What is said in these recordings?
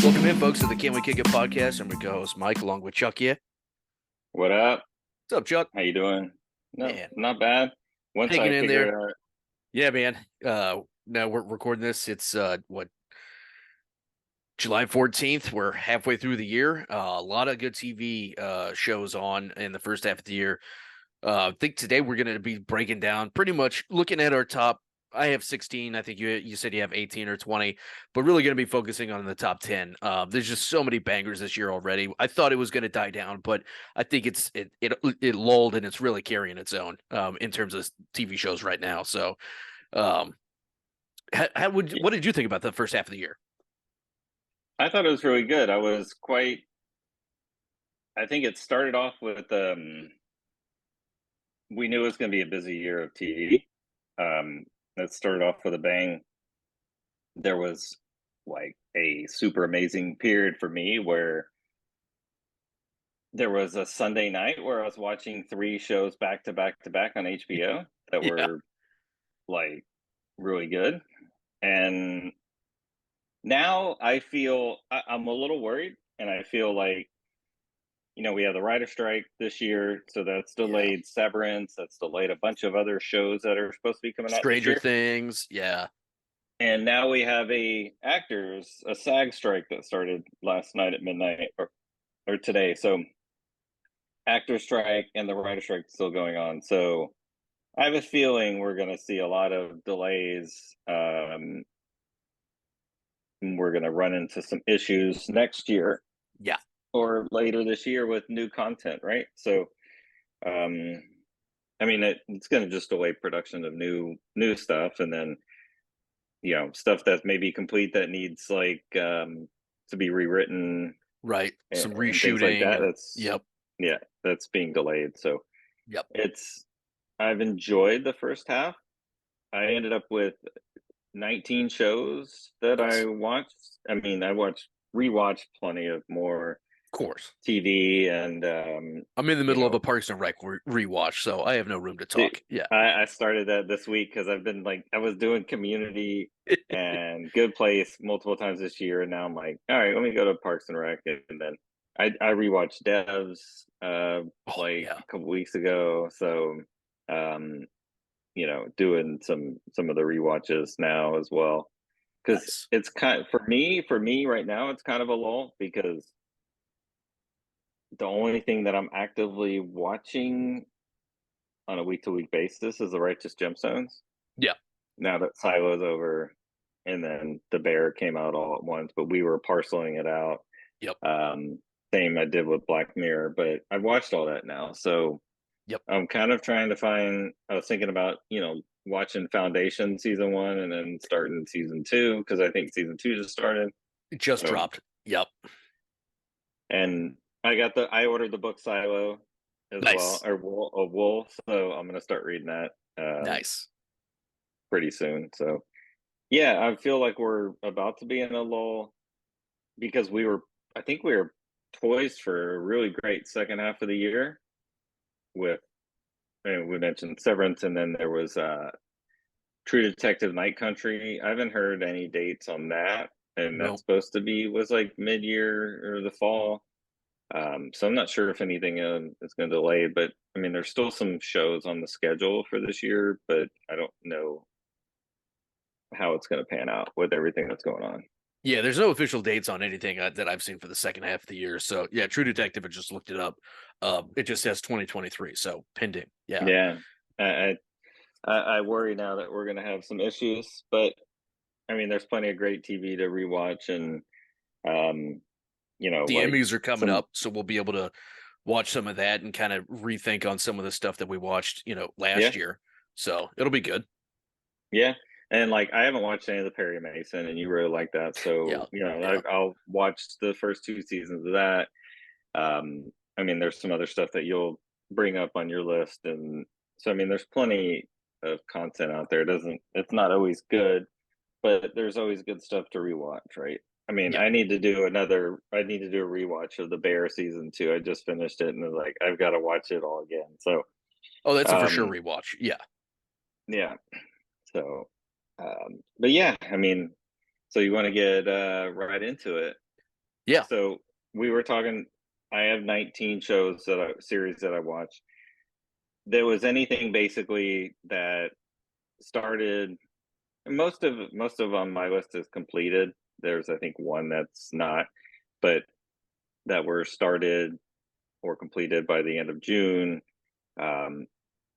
Welcome in, folks, to the Can We Kick It podcast. I'm your co-host Mike, along with Chuck. Yeah, What up? what's up, Chuck? How you doing? No, Man, not bad. Once hanging I in figure there. it out, Yeah, man. Now we're recording this. It's what, July 14th. We're halfway through the year. A lot of good TV shows on in the first half of the year. I think today we're going to be breaking down, pretty much looking at our top. I have 16. I think you said you have 18 or 20, but really going to be focusing on the top 10. There's just so many bangers this year already. I thought it was going to die down, but I think it lulled, and it's really carrying its own in terms of TV shows right now. So, um, what did you think about the first half of the year? I thought it was really good. I think it started off with, we knew it was going to be a busy year of TV. It started off with a bang. There was like a super amazing period for me where there was a Sunday night where I was watching three shows back to back to back on HBO that Yeah, were like really good. And now I'm a little worried, and I feel like we have the writer strike this year, so that's yeah. delayed Severance, that's delayed a bunch of other shows that are supposed to be coming out this Stranger year, Things. Yeah, and now we have a SAG strike that started last night at midnight or today. So actor strike and the writer strike is still going on. So I have a feeling we're going to see a lot of delays. We're going to run into some issues next year yeah. or later this year with new content, right? So, um, I mean, it's going to just delay production of new stuff, and then stuff that may be complete that needs to be rewritten Right. Some and things like reshooting that. and yep, That's being delayed. So yep. it's I've enjoyed the first half. I ended up with 19 shows that I Nice. watched. I mean, I watched rewatched plenty of more Of course. TV, and I'm in the you middle of a know, Parks and Rec rewatch, so I have no room to the, talk. Yeah. I started that this week because I was doing Community and Good Place multiple times this year, and now I'm like, all right, let me go to Parks and Rec, and then I rewatched Devs Oh, like yeah. a couple weeks ago, so um, doing some of the rewatches now as well because Nice. it's kind of, for me right now it's kind of a lull because the only thing that I'm actively watching on a week to week basis is the Righteous Gemstones. Yeah. Now that Silo's over, and then The Bear came out all at once, but we were parceling it out. Yep. Same I did with Black Mirror, but I've watched all that now. So Yep. I'm kind of trying to find, I was thinking about, watching Foundation season one and then starting season two because I think season two just started. It just So, dropped. Yep. and I ordered the book Silo as well, Nice. or Wool, so I'm gonna start reading that Nice. pretty soon. So yeah, I feel like we're about to be in a lull because I think we were poised for a really great second half of the year with, and we mentioned Severance, and then there was True Detective Night Country. I haven't heard any dates on that, and that's No. supposed to be was like mid year or the fall. So I'm not sure if anything is going to delay, but I mean, there's still some shows on the schedule for this year, but I don't know how it's going to pan out with everything that's going on. Yeah, there's no official dates on anything that I've seen for the second half of the year. So yeah, True Detective, I just looked it up. It just says 2023, so pending. Yeah. Yeah, I I worry now that we're going to have some issues, but I mean, there's plenty of great TV to rewatch, and um, The like Emmys are coming some up, so we'll be able to watch some of that and kind of rethink on some of the stuff that we watched, yeah, last year. So it'll be good. yeah. And like, I haven't watched any of the Perry Mason, and you really like that, Yeah. so Yeah. I'll watch the first two seasons of that. I mean, there's some other stuff that you'll bring up on your list, and so I mean, there's plenty of content out there. It's not always good, but there's always good stuff to rewatch, right? I mean, Yeah. I need to do a rewatch of The Bear season two. I just finished it, and was like, I've got to watch it all again. So, Oh, that's a for sure um, rewatch. Yeah. yeah. So, but yeah, I mean, so you want to get right into it? Yeah. So we were talking. I have 19 shows series that I watch. There was anything basically that started. Most of on my list is completed. There's I think one that's not, but that were started or completed by the end of June. Um,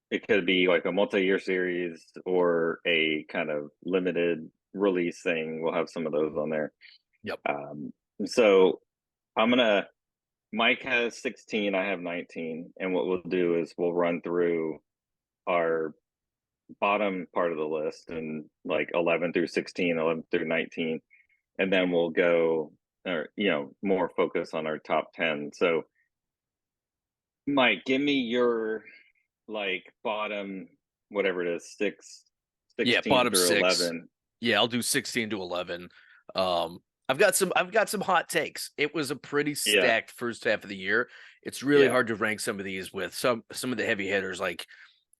it could be like a multi-year series or a kind of limited release thing. We'll have some of those on there. Yep. Um, so I'm gonna. Mike has 16. I have 19, and what we'll do is we'll run through our bottom part of the list and like 11 through 16, 11 through 19, and then we'll go, or more focus on our top 10. So, Mike, give me your like bottom, whatever it is, Yeah. 16 Bottom through six. 11. Yeah, I'll do 16 to 11. I've got some hot takes. It was a pretty Yeah. stacked first half of the year. It's really Yeah. hard to rank some of these with some of the heavy hitters. Like,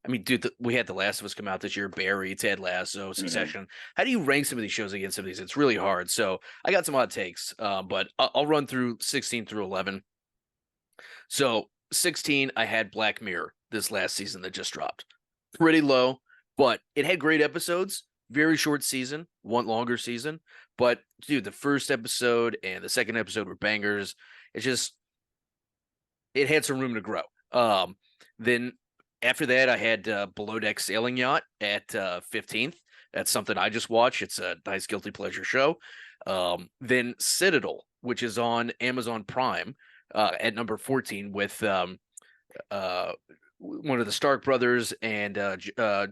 I mean, dude, we had The Last of Us come out this year, Barry, Ted Lasso, Hmm. Succession. How do you rank some of these shows against some of these? It's really hard. So I got some hot takes, but I'll run through 16 through 11. So 16, I had Black Mirror this last season that just dropped. Pretty low, but it had great episodes. Very short season, one longer season. But dude, the first episode and the second episode were bangers. It's just it had some room to grow. Then after that, I had Below Deck Sailing Yacht at 15th. That's something I just watched. It's a nice guilty pleasure show. Then Citadel, which is on Amazon Prime, at number 14 with uh, one of the Stark brothers and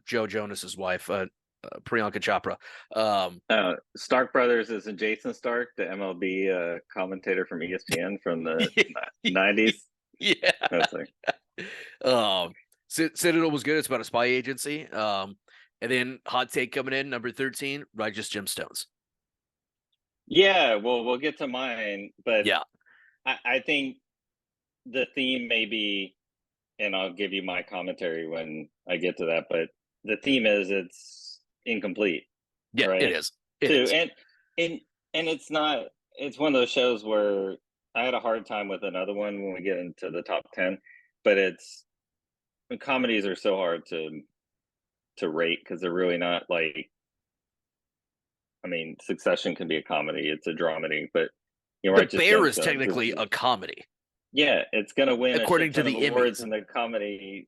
Joe Jonas's wife, Priyanka Chopra. Stark Brothers is Jason Stark, the MLB commentator from ESPN from the 90s. Yeah. That's like, Citadel was good. It's about a spy agency. And then hot take coming in number 13, Righteous Gemstones. yeah, well, we'll get to mine, but Yeah. I think the theme may be, and I'll give you my commentary when I get to that, but the theme is it's incomplete, Yeah, it right? is. It Too, is. and it's not. It's one of those shows where I had a hard time with another one when we get into the top 10, but it's comedies are so hard to rate because they're really not like. I mean, Succession can be a comedy; it's a dramedy, but The Righteous Bear is Gemstones technically is, a comedy, yeah, it's gonna win a according shit to ton of the awards Emmys. in the comedy,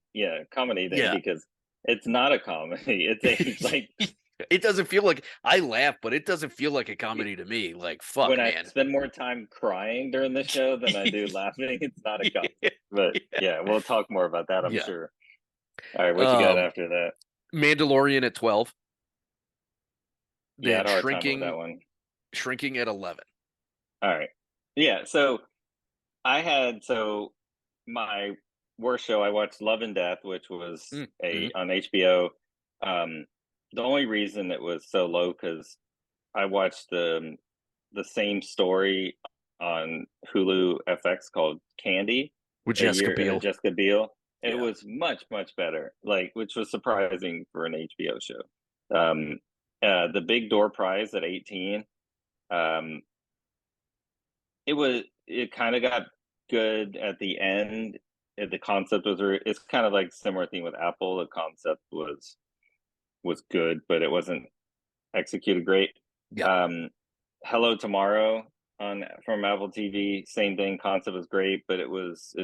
comedy thing Yeah. because it's not a comedy. It's a like It doesn't feel like I laugh, but it doesn't feel like a comedy to me. Like, fuck, when I man. spend more time crying during the show than I do laughing, it's not a comedy. But Yeah. yeah, we'll talk more about that, I'm Yeah. sure. All right, what you got Um, after that? Mandalorian at 12, Yeah, I then had a hard time with that shrinking one. shrinking at 11. All right. Yeah, so my worst show I watched Love and Death, which was a Mm-hmm. on HBO. Um, the only reason it was so low because I watched the same story on Hulu FX called Candy With a Jessica year Biel. Jessica Biel. It Yeah. was much better, like which was surprising for an HBO show. Um, the Big Door Prize at 18. Um, it kind of got good at the end. The concept was it's kind of like similar thing with Apple. The concept was good, but it wasn't executed great. Yeah. Um, Hello Tomorrow on from Apple TV, same thing. Concept was great, but it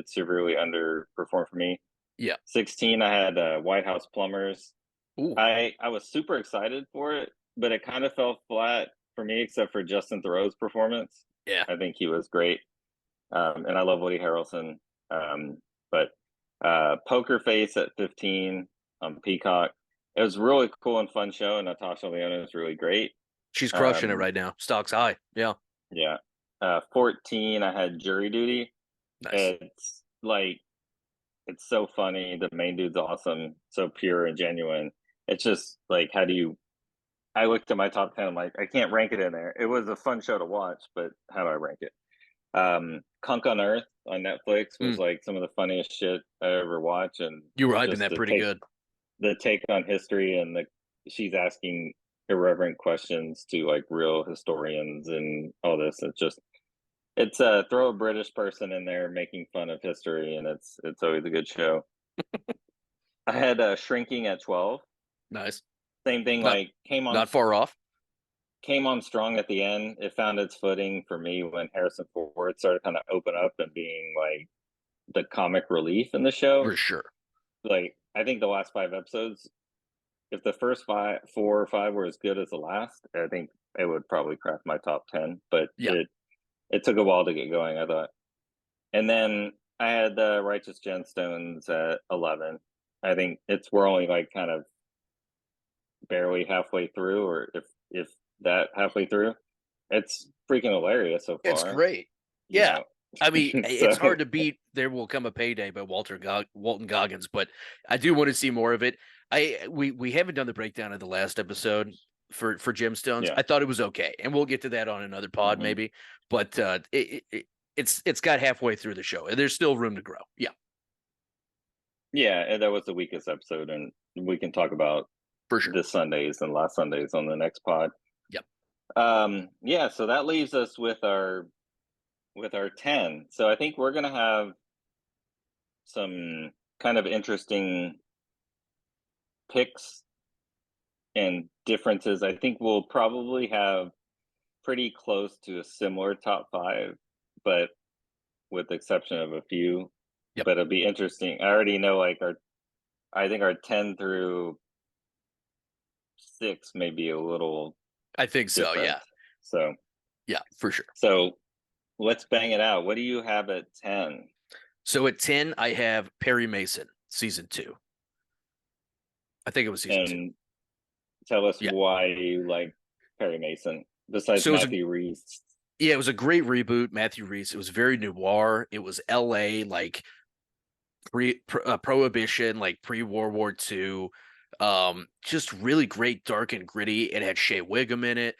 severely underperformed for me. Yeah. 16, I had White House Plumbers. Ooh. I was super excited for it, but it kind of fell flat for me, except for Justin Theroux's performance. Yeah. I think he was great, and I love Woody Harrelson. But Poker Face at 15 on Peacock. It was a really cool and fun show, and Natasha Lyonne was really great. She's crushing it Um, right now. Stock's high. Yeah. yeah. 14, I had Jury Duty. Nice. It's like it's so funny. The main dude's awesome, so pure and genuine. It's just like, how do you? I looked at my top 10. I'm like, I can't rank it in there. It was a fun show to watch, but how do I rank it? Kunk on Earth on Netflix was Mm. like some of the funniest shit I ever watched, and You were hyping just that pretty good. the take on history and the she's asking irreverent questions to like real historians and all this. It's just It's throw a British person in there making fun of history, and it's always a good show. I had Shrinking at 12. Nice. Same thing, Not like not far off. came on strong at the end. It found its footing for me when Harrison Ford started kind of open up and being like the comic relief in the show. For sure. Like I think the last 5 episodes, if the first 4 or 5 were as good as the last, I think it would probably crack my top 10. But Yeah. it took a while to get going, I thought. And then I had the Righteous Gemstones at 11. I think we're only like kind of barely halfway through, or if that halfway through. It's freaking hilarious so It's far, great. you Yeah. know. I mean, it's So hard to beat "There Will Come a Payday" by Walton Goggins, but I do want to see more of it. We haven't done the breakdown of the last episode for Gemstones. yeah. I thought it was okay, and we'll get to that on another pod Hmm. maybe. But it's got halfway through the show, and there's still room to grow. Yeah, Yeah, and that was the weakest episode, and we can talk about for sure. this Sundays and last Sundays on the next pod. Yep. Yeah, so that leaves us with our 10. So I think we're gonna have some kind of interesting picks and differences. I think we'll probably have pretty close to a similar top 5, but with the exception of a few. Yep. But it'll be interesting. I already know like I think our 10 through 6 may be a little I think so. different. Yeah. So Yeah, for sure. so let's bang it out. What do you have at 10? So at 10, I have Perry Mason, season 2. I think it was season 2. And tell us Yeah. why you like Perry Mason besides So Matthew Reese. yeah, it was a great reboot. Matthew Reese. It was very noir. It was L.A. like prohibition, like pre-World War II. Just really great, dark and gritty. It had Shea Wiggum in it.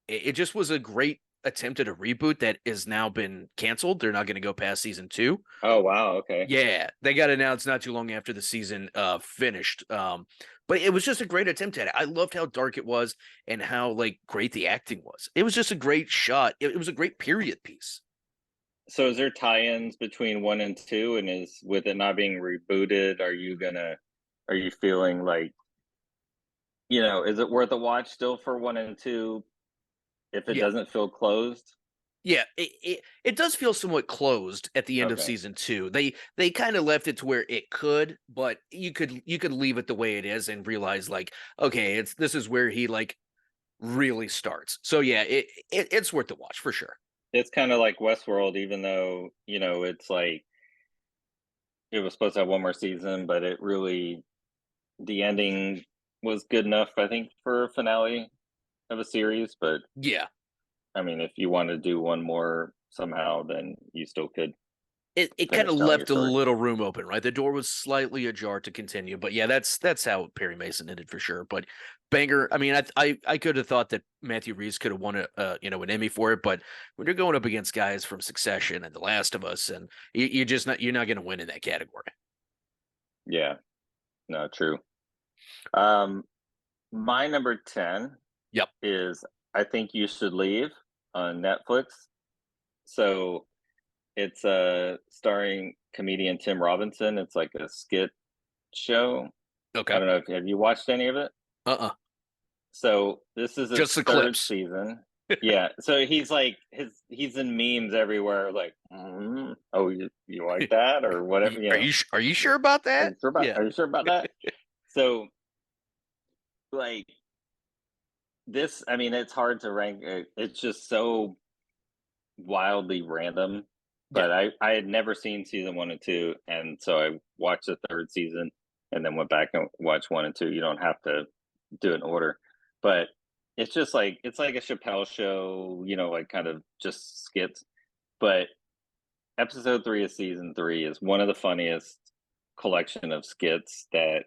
It just was a great attempt at a reboot that has now been canceled. They're not going to go past season 2. Oh wow, okay. Yeah, they got announced not too long after the season finished. But it was just a great attempt at it. I loved how dark it was and how like great the acting was. It was just a great shot. It was a great period piece. So is there tie-ins between 1 and 2, and is with it not being rebooted, are you feeling like, is it worth a watch still for 1 and 2 if it Yeah. doesn't feel closed? Yeah, it does feel somewhat closed at the end of Okay. season 2. They kind of left it to where it could, but you could leave it the way it is and realize like, okay, this is where he like really starts. So yeah, it's worth the watch for sure. It's kind of like Westworld, even though, it's like it was supposed to have one more season, but the ending was good enough, I think, for a finale of a series. But Yeah. I mean, if you want to do one more somehow, then you still could It kind finish of telling your left a story. little room open, right? The door was slightly ajar to continue, but yeah, that's how Perry Mason ended for sure. But banger, I mean, I could have thought that Matthew Reeves could have won an Emmy for it, but when you're going up against guys from Succession and The Last of Us, and you're not going to win in that category. Yeah, no, true. Um, my number 10 Yep. is I Think You Should Leave on Netflix. So it's starring comedian Tim Robinson. It's like a skit show. I Okay. don't know if have you watched any of it? Uh-uh. So this is Just its the third clips. season. Yeah. So he's like he's in memes everywhere, like, oh, you like that or whatever, Are you sure about that? Yeah. Are you sure about that? So like this, I mean, it's hard to rank. It's just so wildly random. Yeah. But I had never seen season 1 and 2, and so I watched the third season and then went back and watched 1 and 2. You don't have to do it in order, but it's like a Chappelle show, like kind of just skits. But episode 3 of season 3 is one of the funniest collection of skits that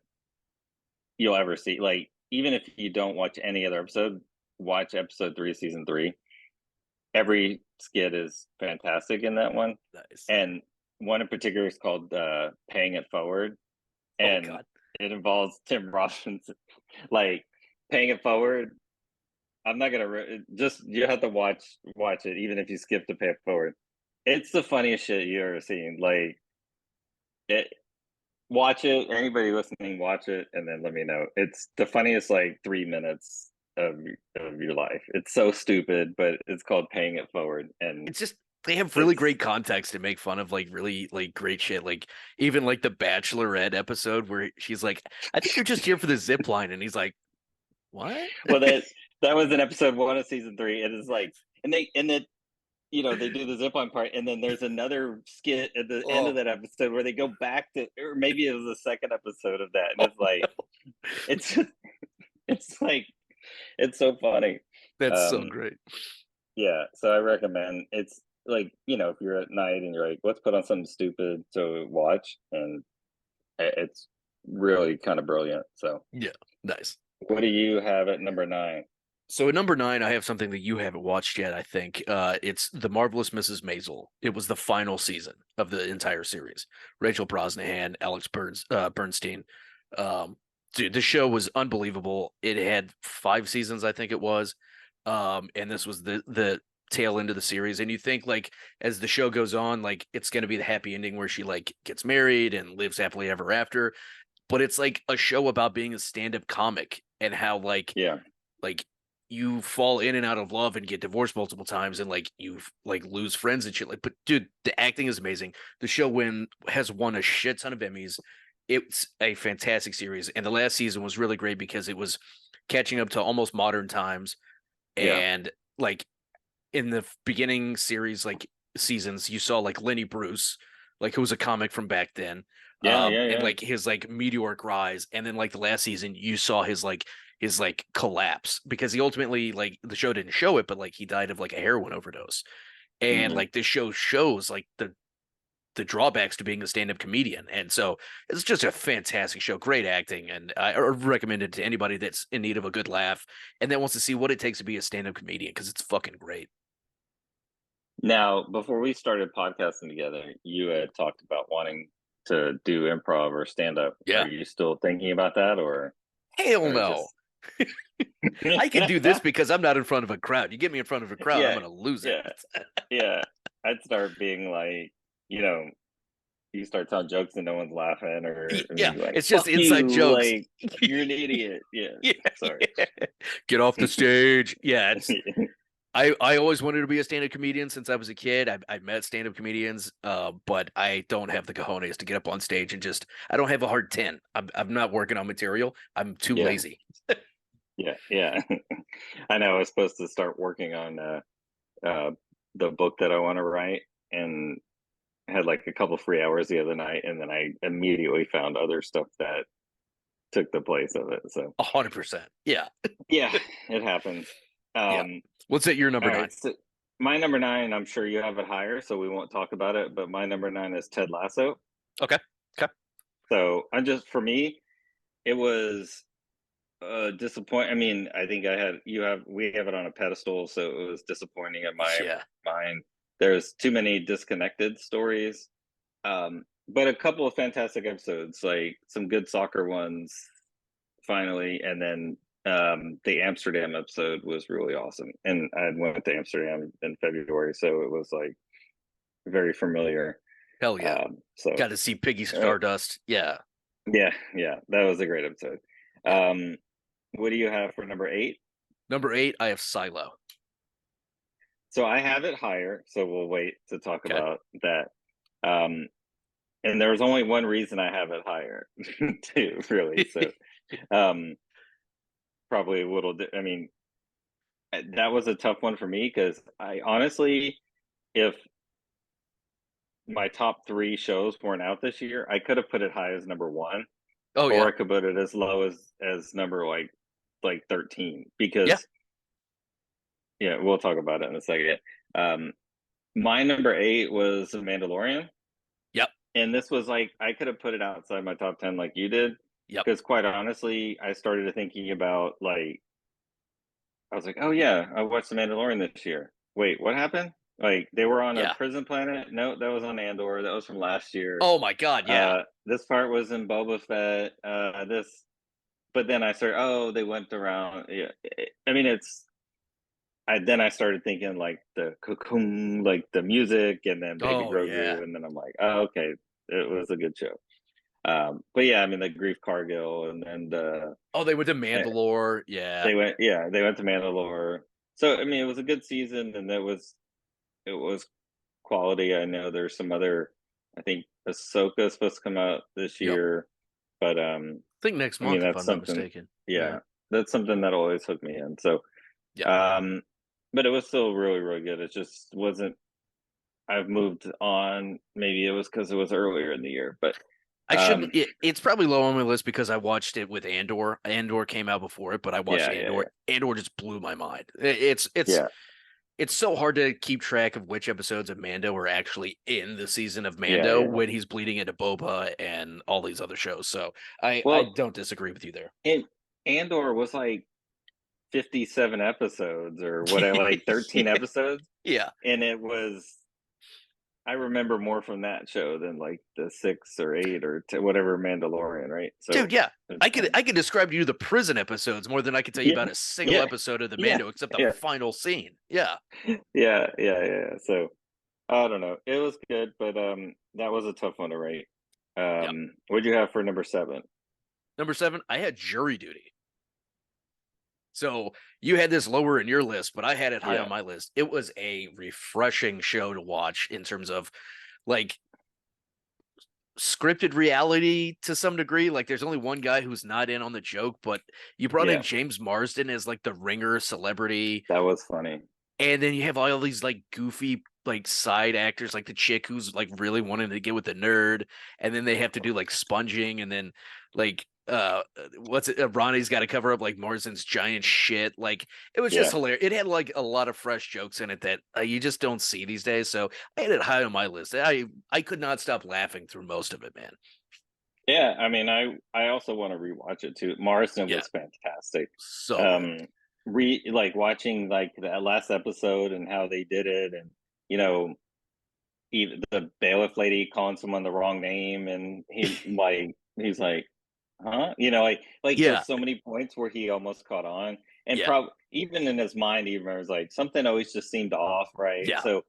you'll ever see. Like, even if you don't watch any other episode, watch episode 3 of season 3. Every skit is fantastic in that one. Nice. And one in particular is called Paying It Forward. Oh And God. it involves Tim Robinson. Like, Paying It Forward I'm not gonna just you have to watch it, even if you skip to pay it forward. It's the funniest shit you ever seen. Like it, watch it. Anybody listening, watch it, and then let me know. It's the funniest like 3 minutes of your life. It's so stupid, but it's called paying it forward, and It's just they have really it's great context to make fun of like really like great shit. Like even like the Bachelorette episode where she's like, "I think you're just here for the zip line," and he's like, "What?" well that was in episode 1 of season 3. It is like, and then they do the zip line part, and then there's another skit at the end of Oh, that episode where they go back to, or maybe it was the second episode of that, and oh it's like no, it's it's like it's so funny. that's so Um, great. yeah, so I recommend. It's like, if you're at night and you're like, let's put on something stupid to watch, and it's really kind of brilliant. So, Yeah, nice. what do you have at number 9? So at number 9, I have something that you haven't watched yet. I think it's The Marvelous Mrs. Maisel. It was the final season of the entire series. Rachel Brosnahan, Bernstein. Um, dude, the show was unbelievable. It had 5 seasons, I think it was, and this was the tail end of the series. And you think like as the show goes on, like it's gonna be the happy ending where she like gets married and lives happily ever after. But it's like a show about being a stand-up comic and how Yeah, like you fall in and out of love and get divorced multiple times and like you like lose friends and shit. Like, but dude, the acting is amazing. The show has won a shit ton of Emmys. It's a fantastic series, and the last season was really great because it was catching up to almost modern times. yeah, And like in the beginning series, like seasons, you saw like Lenny Bruce, like who was a comic from back then, yeah, yeah, and yeah. like his like meteoric rise, and then like the last season, you saw his like collapse because he ultimately like the show didn't show it, but like he died of like a heroin overdose, and Hmm. like this show shows like the drawbacks to being a stand-up comedian. And so it's just a fantastic show, great acting, and I recommend it to anybody that's in need of a good laugh and that wants to see what it takes to be a stand-up comedian because it's fucking great. Now, before we started podcasting together, you had talked about wanting to do improv or stand up. Are Yeah. you still thinking about that, Hell or no. just I can do this because I'm not in front of a crowd. You get me in front of a crowd, I'm yeah, gonna lose it. yeah, yeah. I'd start being like, you start telling jokes and no one's laughing, or Yeah, me like, it's just "Fuck inside you!" jokes. Like, you're an idiot. Yeah. Yeah, Sorry. yeah. Get off the stage. Yeah, it's I always wanted to be a stand-up comedian since I was a kid. I met stand-up comedians, but I don't have the cojones to get up on stage and just I don't have a hard 10. I'm not working on material. I'm too Yeah. lazy. Yeah. Yeah. I know. I was supposed to start working on uh, the book that I want to write, and had like a couple free hours the other night, and then I immediately found other stuff that took the place of it. So 100%. Yeah. yeah, it happens. Yeah. Um, What's at your all number right, 9? so my number 9, I'm sure you have it higher, so we won't talk about it. But my number 9 is Ted Lasso. Okay. Okay. So I'm just for me, it was disappoint. I mean, I think we have it on a pedestal, so it was disappointing in my Yeah. mind. There's too many disconnected stories. But a couple of fantastic episodes, like some good soccer ones, finally, and then the Amsterdam episode was really awesome. And I went to Amsterdam in February, so it was like very familiar. Hell yeah. So Got to see Piggy uh, Stardust. Yeah. yeah, yeah, that was a great episode. Yeah. Um, what do you have for number 8? Number 8, I have Silo. So I have it higher, so we'll wait to talk Okay. about that. Um, and there's only one reason I have it higher, too, really. So um, probably a little. I mean, that was a tough one for me because I honestly, if my top 3 shows weren't out this year, I could have put it high as number 1, Oh or yeah. I could put it as low as number like 13. Yeah. Because yeah, we'll talk about it in a second. Um, my number 8 was The Mandalorian. Yep. And this was like, I could have put it outside my top 10 like you did, Yep. because quite honestly, I started thinking about, like, I was like, oh yeah, I watched The Mandalorian this year. Wait, what happened? Like, they were on a Yeah. prison planet? No, that was on Andor. That was from last year. Oh my god, yeah. This part was in Boba Fett. But then I started, oh, they went around. Yeah. I mean, it's I started thinking like the cocoon, like the music, and then Baby Oh yeah. Grogu, and then I'm like, oh, okay, it was a good show. But yeah, I mean, the Grief Cargill, and then Oh, they went to eh, Mandalore. Yeah. they went to Mandalore. So I mean, it was a good season, and it was quality. I know there's some other. I think Ahsoka is supposed to come out this Yep. year, but I think next I mean, month, if that's I'm not something. mistaken. Yeah. Yeah, that's something that always hooked me in. So, Yeah. um, but it was still really, really good. It just wasn't. I've moved on. Maybe it was because it was earlier in the year, but I shouldn't. um, It's probably low on my list because I watched it with Andor. Andor came out before it, but I watched yeah, yeah, Andor. yeah, Andor just blew my mind. It's so hard to keep track of which episodes of Mando are actually in the season of yeah, Mando yeah. when he's bleeding into Boba and all these other shows. So I Well, don't disagree with you there. and Andor was like 57 episodes or whatever, like 13 Yeah. episodes, Yeah. and it was. I remember more from that show than like the 6 or 8 or whatever Mandalorian, right? Dude, So, yeah. it's, I could describe to you the prison episodes more than I could tell you yeah, about a single yeah, episode of the yeah, Mando except the yeah, final scene. Yeah. yeah. So I don't know. It was good, but that was a tough one to rate. Yeah. What'd you have for number 7? Number 7, I had Jury Duty. So you had this lower in your list, but I had it high on Yeah, my list. It was a refreshing show to watch in terms of like scripted reality to some degree. Like there's only one guy who's not in on the joke, but you brought in yeah, James Marsden as like the ringer celebrity. that was funny. And then you have all these like goofy like side actors, like the chick who's like really wanting to get with the nerd, and then they have to do like sponging, and then like what's it? Ronnie's got to cover up like Morrison's giant shit. Like it was just Yeah, hilarious. It had like a lot of fresh jokes in it that you just don't see these days. So I had it high on my list. I could not stop laughing through most of it, man. yeah. I mean, I also want to rewatch it too. Marston Yeah, was fantastic. so good. Um, like watching like that last episode and how they did it, and you know, even the bailiff lady calling someone the wrong name, and he's like, huh? Like Yeah, there's so many points where he almost caught on, and yeah, probably even in his mind, he remembers like something always just seemed off, right? yeah. So,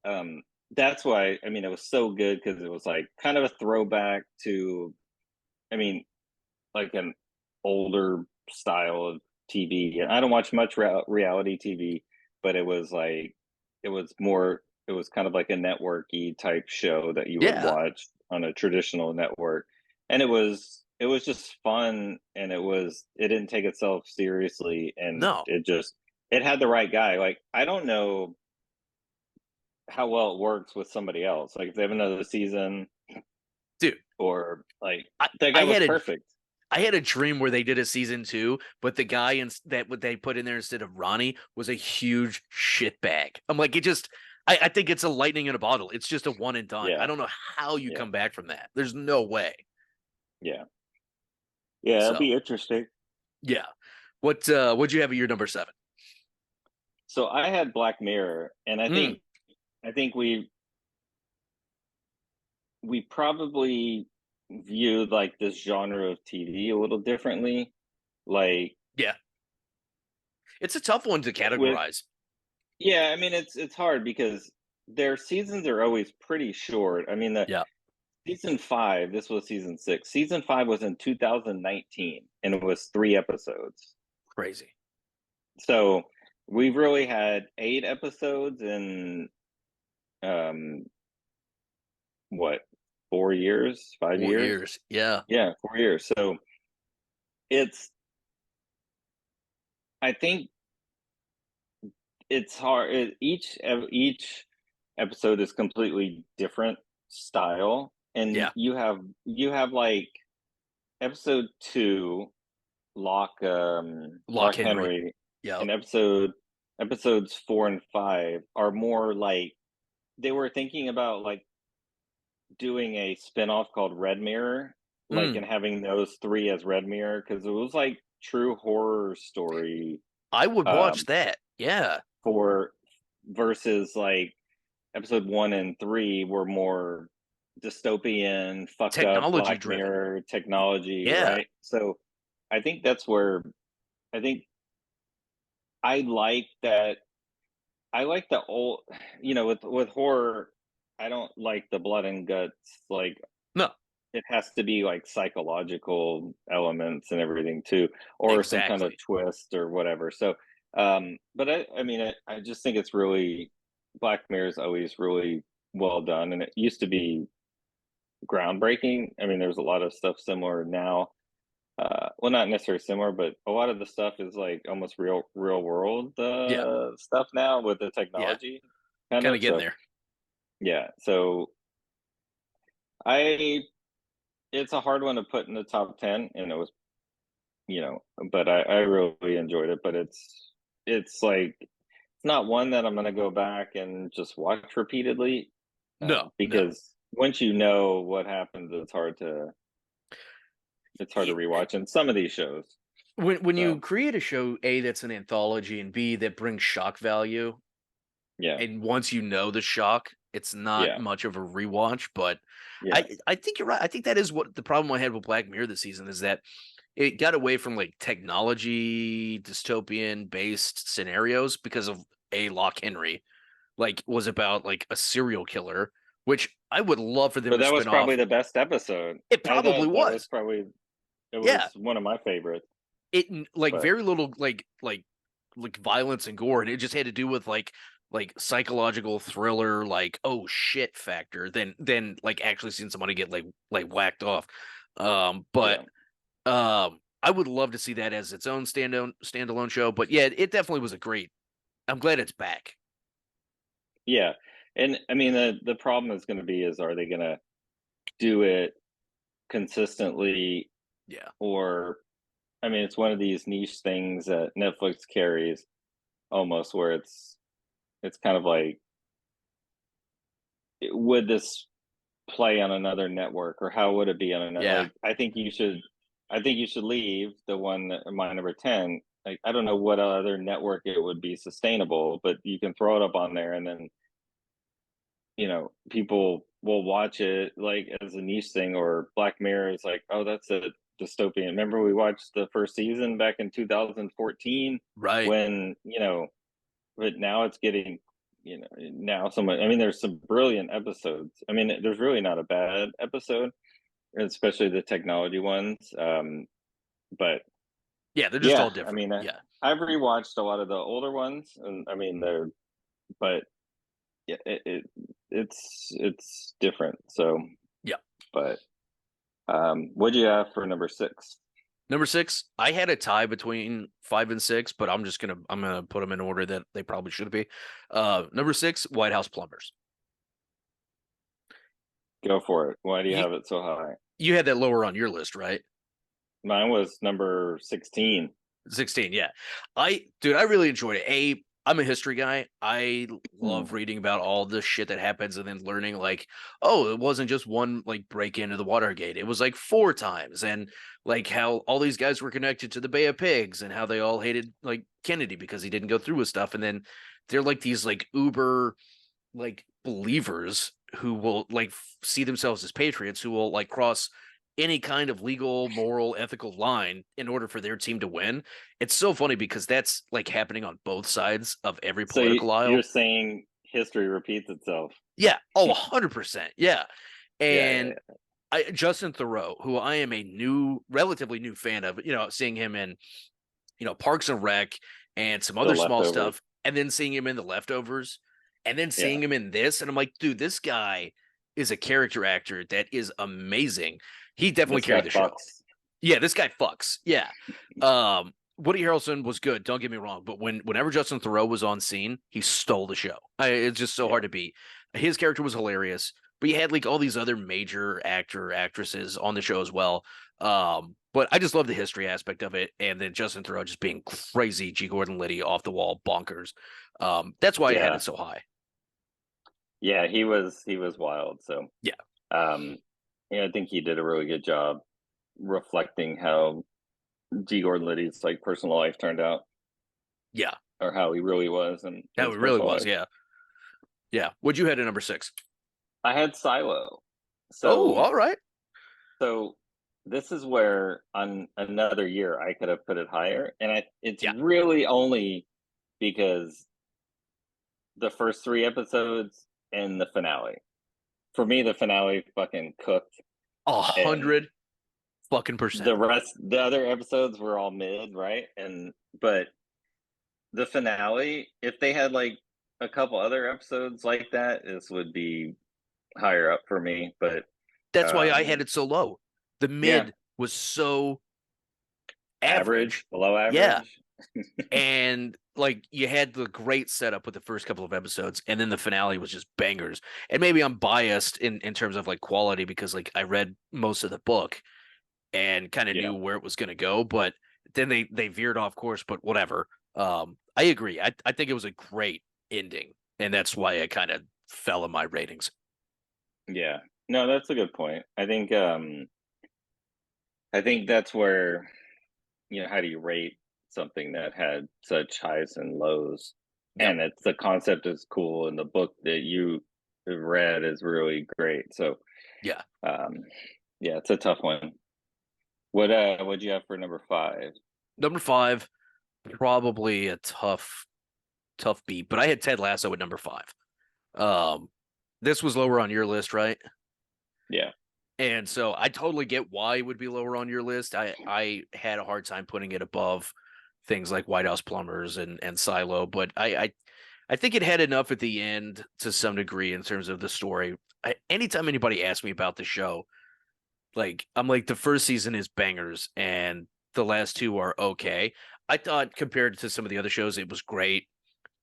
um, that's why I mean it was so good because it was like kind of a throwback to, I mean, like an older style of TV. And I don't watch much reality TV, but it was like it was more. It was kind of like a networky type show that you would Yeah. watch on a traditional network, and it was just fun, and it didn't take itself seriously, and No, it had the right guy. Like I don't know how well it works with somebody else. Like if they have another season, dude. or like I, that guy I was had a perfect. I had a dream where they did a season 2, but the guy that what they put in there instead of Ronnie was a huge shitbag. I'm like, it just I think it's a lightning in a bottle. It's just a one and done. I Yeah, don't know how you yeah, come back from that. There's no way. yeah. Yeah, it'll So be interesting. yeah. What'd you have at your number 7? So I had Black Mirror, and Mm, I think we probably viewed like this genre of TV a little differently. Like yeah. It's a tough one to with categorize. yeah, I mean it's hard because their seasons are always pretty short. I mean the Yeah. season 5, this was season 6. Season 5 was in 2019 and it was 3 episodes. Crazy. So we've really had 8 episodes in um what, 4 years, 4 5 years? years. Yeah. Yeah, 4 years. So it's, I think it's hard. Each episode is completely different style, and Yeah. you have like episode 2, Lock Lock Henry. Henry, Yeah. and episodes 4 and 5 are more like they were thinking about like doing a spin-off called Red Mirror, like, Mm. and having those 3 as Red Mirror because it was like true horror story, I would watch um, that. Yeah. for versus like episode 1 and 3 were more dystopian, fucked up Technology Black driven. Mirror technology, Yeah. right? So I think that's where I think I like that I like the old, with horror, I don't like the blood and guts. Like No, it has to be like psychological elements and everything too, or some kind of exactly. twist or whatever. So, but I mean, I just think it's really Black Mirror is always really well done, and it used to be groundbreaking. I mean, there's a lot of stuff similar now. Well, not necessarily similar, but a lot of the stuff is like almost real world Yeah, stuff now with the yeah, technology, kind kind of of. getting So there. yeah, so I it's a hard one to put in the top 10, and it was, but I really enjoyed it. But it's like it's not one that I'm gonna go back and just watch repeatedly, No, no. because once you know what happens, it's hard to rewatch in some of these shows. When you So create a show, A, that's an anthology, and B, that brings shock value, yeah, and once you know the shock, it's not yeah, much of a rewatch. But yeah. I think you're right. I think that is what the problem I had with Black Mirror this season is that it got away from like technology dystopian based scenarios because of a Lock Henry, like was about like a serial killer, which I would love for them But to that was spin probably off. the best episode. It I probably thought that was was. probably it Yeah, was one of my favorites. like But very little like violence and gore, and it just had to do with like psychological thriller, like oh shit factor, than like actually seeing somebody get like whacked off. But yeah, I would love to see that as its own standalone show. But yeah, it definitely was a great. I'm glad it's back. yeah. And I mean, the problem is going to be is, are they going to do it consistently, Yeah, or I mean, it's one of these niche things that Netflix carries almost, where it's kind of like, would this play on another network, or how would it be on another? yeah. Like, I think you should leave the one that my number 10. Like, I don't know what other network it would be sustainable, but you can throw it up on there, and then people will watch it like as a niche thing. Or Black Mirror is like, oh, that's a dystopian. Remember, we watched the first season back in 2014 Right. when, but now it's getting, now someone, I mean, there's some brilliant episodes. I mean, there's really not a bad episode, especially the technology ones. But Yeah, they're just yeah, all I different. mean, Yeah. I've rewatched a lot of the older ones, and I mean, but yeah, it's different. So, Yeah. but what do you have for number 6? Number six, I had a tie between 5 and 6, but I'm gonna put them in order that they probably should be. Number 6, White House Plumbers. Go for it. Why do you You have it so high? you had that lower on your list, right? Mine was number 16. 16, yeah. I really enjoyed it. I'm a history guy. I Hmm. love reading about all this shit that happens and then learning like, oh, it wasn't just one like break into the Watergate. It was like 4 times, and like how all these guys were connected to the Bay of Pigs and how they all hated like Kennedy because he didn't go through with stuff. And then they're like these like uber like believers who will like see themselves as patriots who will like cross any kind of legal, moral, ethical line in order for their team to win. It's so funny because that's like happening on both sides of every So political you're aisle. saying history repeats itself? Yeah. Oh, 100%. Yeah. Yeah, And yeah, Justin Thoreau, who I am a relatively new fan of, seeing him in, Parks and Rec and some the other small leftovers. stuff, and then seeing him in The Leftovers, and then Yeah, seeing him in this. And I'm like, dude, this guy is a character actor that is amazing. He definitely this guy carried the show. fucks. Yeah, this guy fucks. Yeah. Woody Harrelson was good, don't get me wrong, but whenever Justin Thoreau was on scene, he stole the show. It's just so Yeah, hard to beat. His character was hilarious, but you had like all these other major actresses on the show as well. But I just love the history aspect of it, and then Justin Thoreau just being crazy, G. Gordon Liddy off the wall, bonkers. That's why I had yeah, it so high. yeah. He was wild. So, Yeah, um, yeah, I think he did a really good job reflecting how G. Gordon Liddy's like personal life turned out, yeah, or how he really was in that his really personal was. life. Yeah, yeah. What'd you had at number 6? I had Silo. Oh, So all right. so this is where on another year I could have put it higher, and it's Yeah, really only because the first 3 episodes and the finale. For me, the finale fucking cooked, A and 100 fucking percent. the other episodes were all mid, right? And but the finale, if they had like a couple other episodes like that, this would be higher up for me. But That's why I had um, it so low. The yeah, mid was so average. average, below Yeah. average. And like you had the great setup with the first couple of episodes, and then the finale was just bangers. And maybe I'm biased in terms of like quality because like I read most of the book and kind of Yeah, knew where it was going to go, but then they veered off course. But whatever. I agree. I think it was a great ending, and that's why it kind of fell in my ratings. yeah. No, that's a good point. I think that's where, how do you rate something that had such highs and lows? Yep. And it's the concept is cool, and the book that you read is really great. So, Yeah. um, yeah, it's a tough one. What'd you have for number five? Number five, probably a tough beat, but I had Ted Lasso at number five. Um, this was lower on your list, right? Yeah, And so I totally get why it would be lower on your list. I had a hard time putting it above things like White House Plumbers and Silo, but I think it had enough at the end to some degree in terms of the story. Anytime anybody asks me about the show, like I'm like the first season is bangers and the last two are okay. I thought compared to some of the other shows, it was great.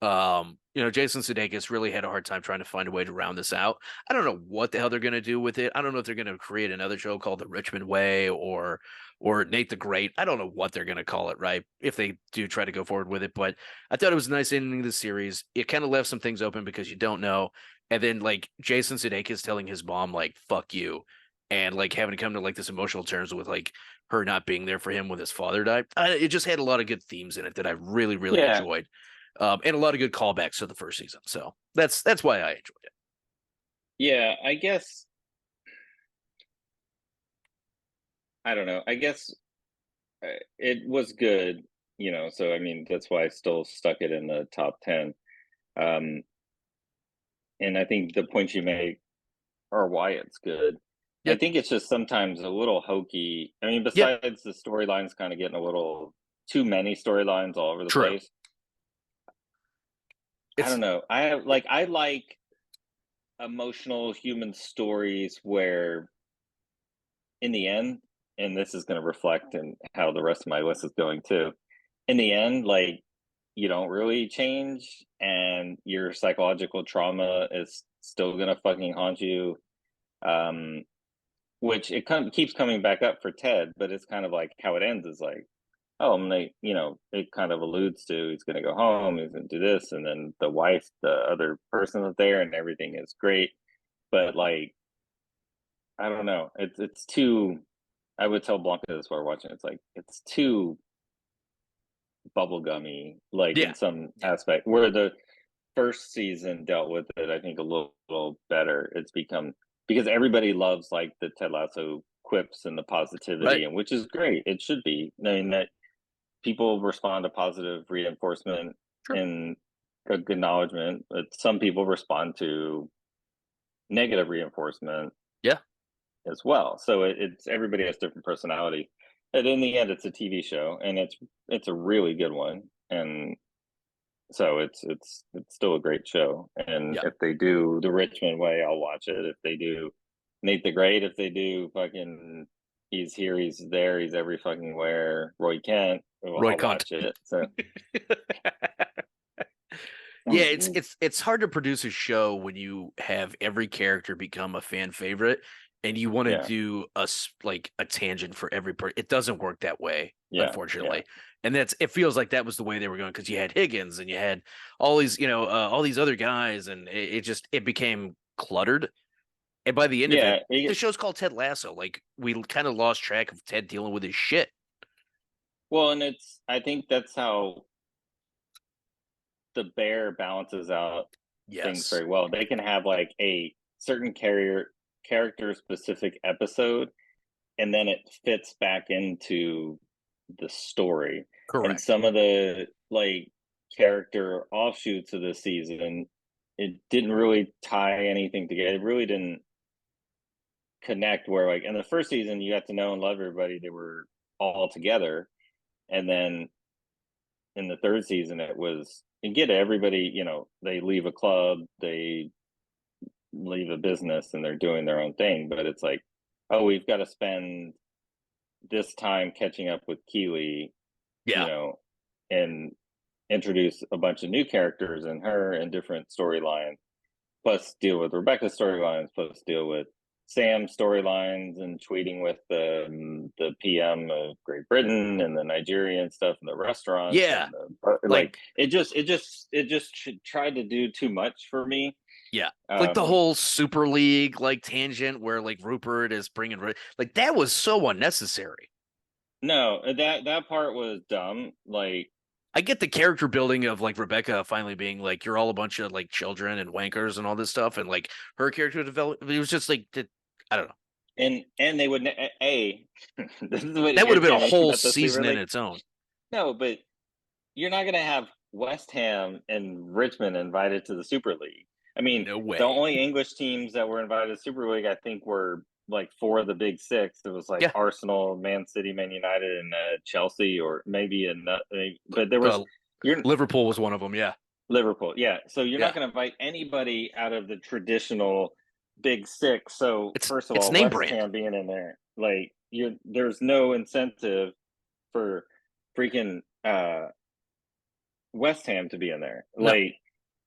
Jason Sudeikis really had a hard time trying to find a way to round this out. I don't know what the hell they're going to do with it. I don't know if they're going to create another show called The Richmond Way or Nate the Great. I don't know what they're going to call it, right? If they do try to go forward with it, but I thought it was a nice ending of the series. It kind of left some things open because you don't know. And then like Jason Sudeikis telling his mom like "fuck you," and like having to come to like this emotional terms with like her not being there for him when his father died. It just had a lot of good themes in it that I really really yeah, enjoyed, and a lot of good callbacks to the first season. So that's why I enjoyed it. yeah. I guess I don't know. I guess it was good, So I mean, that's why I still stuck it in the top 10. Um, and I think the points you make are why it's good. I Yeah, think it's just sometimes a little hokey. I mean, yeah, besides the storylines kind of getting a little too many storylines all over the true. place. I don't It's know. I like emotional human stories where in the end, and this is going to reflect in how the rest of my list is going too. In the end, like you don't really change, and your psychological trauma is still gonna fucking haunt you. Um, which keeps coming back up for Ted, but it's kind of like how it ends is like, oh, I'm like, it kind of alludes to he's gonna go home, he's gonna do this, and then the wife, the other person is there, and everything is great. But like, I don't know, it's too. I would tell Blanca this while we're watching. It's like it's too bubblegummy, like in yeah, some yeah, aspect. Where the first season dealt with it, I think a little better. It's become because everybody loves like the Ted Lasso quips and the right. positivity, and which is great. It should be. I mean that people respond to positive reinforcement Sure. and acknowledgement, but some people respond to negative reinforcement Yeah, as well. So it's everybody has different personality. And in the end, it's a TV show, and it's a really good one. And so it's still a great show. And yeah. if they do the Richmond Way, I'll watch it. If they do Nate the Great, if they do fucking he's here, he's there, he's every fucking where, Roy Kent, well, Roy I'll Cunt. watch it. So Yeah, it's hard to produce a show when you have every character become a fan favorite and you want to yeah, do like a tangent for every person. It doesn't work that way, yeah, yeah, unfortunately. And it feels like that was the way they were going because you had Higgins and you had all these, all these other guys, and it became cluttered. And by the end of it, yeah. the show's called Ted Lasso. Like we kind of lost track of Ted dealing with his shit. Well, and I think that's how the Bear balances out things Yes. very well. They can have like a certain character specific episode, and then it fits back into the story. And Correct. some of the like character offshoots of the season it didn't really tie anything together. It really didn't connect where like in the first season you got to know and love everybody. They were all together. And then in the third season it was you get everybody, they leave a club, they leave a business and they're doing their own thing, but it's like, oh, we've got to spend this time catching up with Keeley, Yeah. and introduce a bunch of new characters and her and different storylines, plus deal with Rebecca's storylines, plus deal with Sam's storylines and tweeting with the PM of Great Britain and the Nigerian stuff and the restaurants Yeah. and like Like, it just tried to do too much for me. yeah. Like the whole Super League like tangent where like Rupert is bringing like that was so unnecessary. No, that part was dumb. Like, I get the character building of like Rebecca finally being like you're all a bunch of like children and wankers and all this stuff, and like her character development. It was just like I don't know. and they would this is what That would have been a irritated me whole about the Super season in League. its own. No, but you're not going to have West Ham and Richmond invited to the Super League. I mean, No the way. only English teams that were invited to the Super League, I think, were like four of the big six. It was like Yeah. Arsenal, Man City, Man United, and Chelsea, or maybe but there was you're Liverpool was one of them. Yeah. Liverpool, yeah. So you're Yeah. not going to invite anybody out of the traditional big six. So first of It's all, name West brand. Ham being in there, like there's no incentive for freaking West Ham to be in there. No. Like,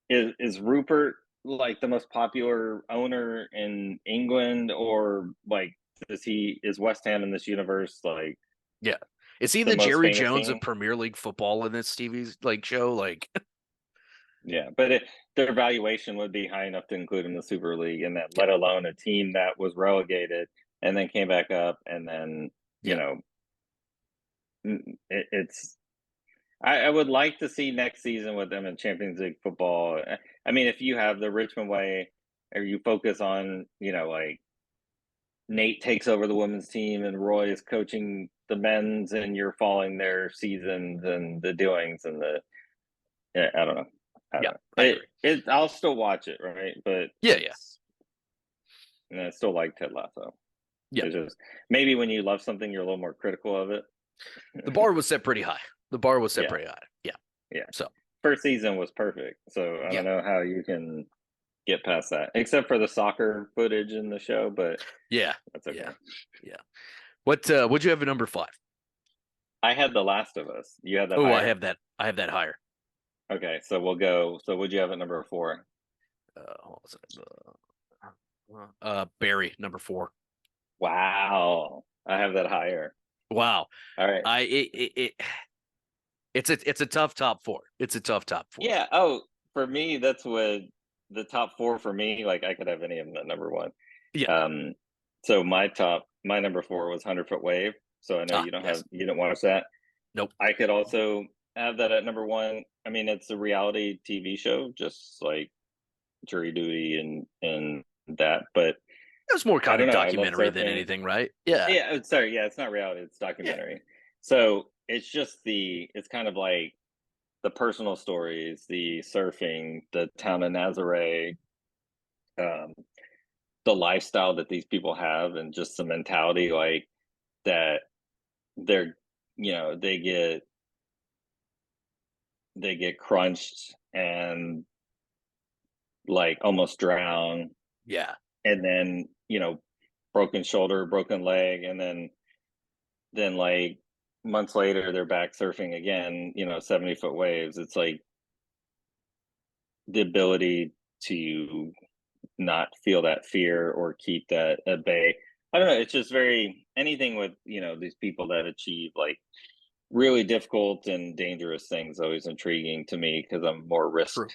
is Rupert like the most popular owner in England, or like is West Ham in this universe like Yeah. Is he the the most Jerry famous Jones of team? Premier League football in this TV like show? Like, Yeah, but their valuation would be high enough to include in the Super League, and that yeah, let alone a team that was relegated and then came back up, and then you yeah, know it's I would like to see next season with them in Champions League football. I mean, if you have the Richmond way, or you focus on, like Nate takes over the women's team and Roy is coaching the men's, and you're following their seasons and the doings and yeah, I don't know. I don't yeah. know. I agree. I'll still watch it, right? But Yeah, yeah, and I still like Ted Lasso. yeah. It's just maybe when you love something, you're a little more critical of it. The bar was set pretty high. The bar was set Yeah, pretty high. Yeah. yeah. So First season was perfect, so I yeah, don't know how you can get past that, except for the soccer footage in the show, but yeah, that's yeah, okay. yeah. What'd you have at number 5? I had The Last of Us. You had that Oh, I higher? have that. I have that higher. Okay, so we'll go. So what'd you have at number 4? What was it? Barry, number 4. Wow, I have that higher. Wow. All right. It's a tough top 4. It's a tough top 4. Yeah. Oh, for me, that's what the top 4 for me. Like I could have any of them at number 1. Yeah. So my number 4 was 100 Foot Wave. So I know Ah, yes. you didn't watch that. Nope. I could also have that at number 1. I mean, it's a reality TV show, just like Jury Duty and that. But It was more I kind don't of know. I love documentary than surfing. anything, right? Yeah. Yeah, sorry. Yeah, it's not reality. It's Yeah. documentary. So it's just it's kind of like the personal stories, the surfing, the town of Nazare, um, the lifestyle that these people have, and just the mentality like that they're, they get crunched and like almost drown, Yeah. and then, broken shoulder, broken leg, and then like months later they're back surfing again, 70-foot waves. It's like the ability to not feel that fear or keep that at bay. I don't know. It's just very anything with, these people that achieve like really difficult and dangerous things always intriguing to me because I'm more risk True.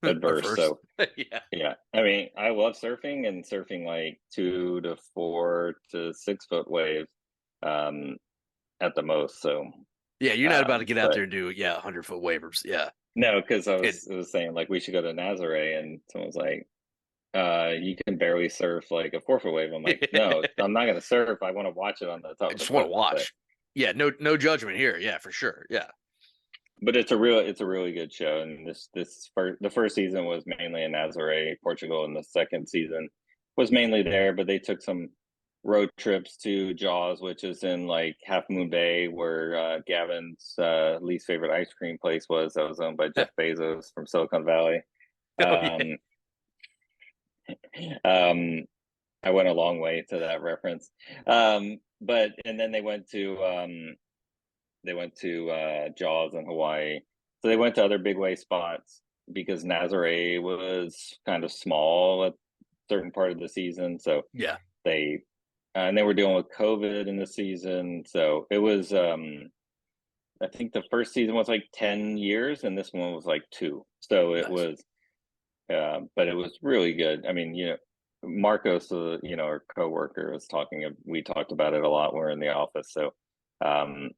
adverse. Averse. So Yeah. yeah, I mean, I love surfing and surfing like 2 to 4 to 6 foot waves at the most. So Yeah. You're not about to get out but there and do 100-foot waivers. Yeah. no, because It, I was saying like we should go to Nazare, and someone was like, you can barely surf like a 4 foot wave. I'm like, no, I'm not gonna surf. I want to watch it on the top I of the just want to boat. But watch. Yeah. No judgment here. Yeah, for sure. Yeah. but it's a really good show. And the first season was mainly in Nazaré, Portugal, and the second season was mainly there. But they took some road trips to Jaws, which is in like Half Moon Bay, where Gavin's least favorite ice cream place was. That was owned by Jeff Bezos from Silicon Valley. Oh yeah. Um, um, I went a long way to that reference. But and then they went to Jaws in Hawaii. So they went to other big way spots because Nazare was kind of small at certain part of the season. So Yeah. they and they were dealing with COVID in the season. So it was I think the first season was like 10 years and this one was like 2. So it Nice. was but it was really good. I mean, Marcos, our coworker was talking. We talked about it a lot. When we're in the office, so um,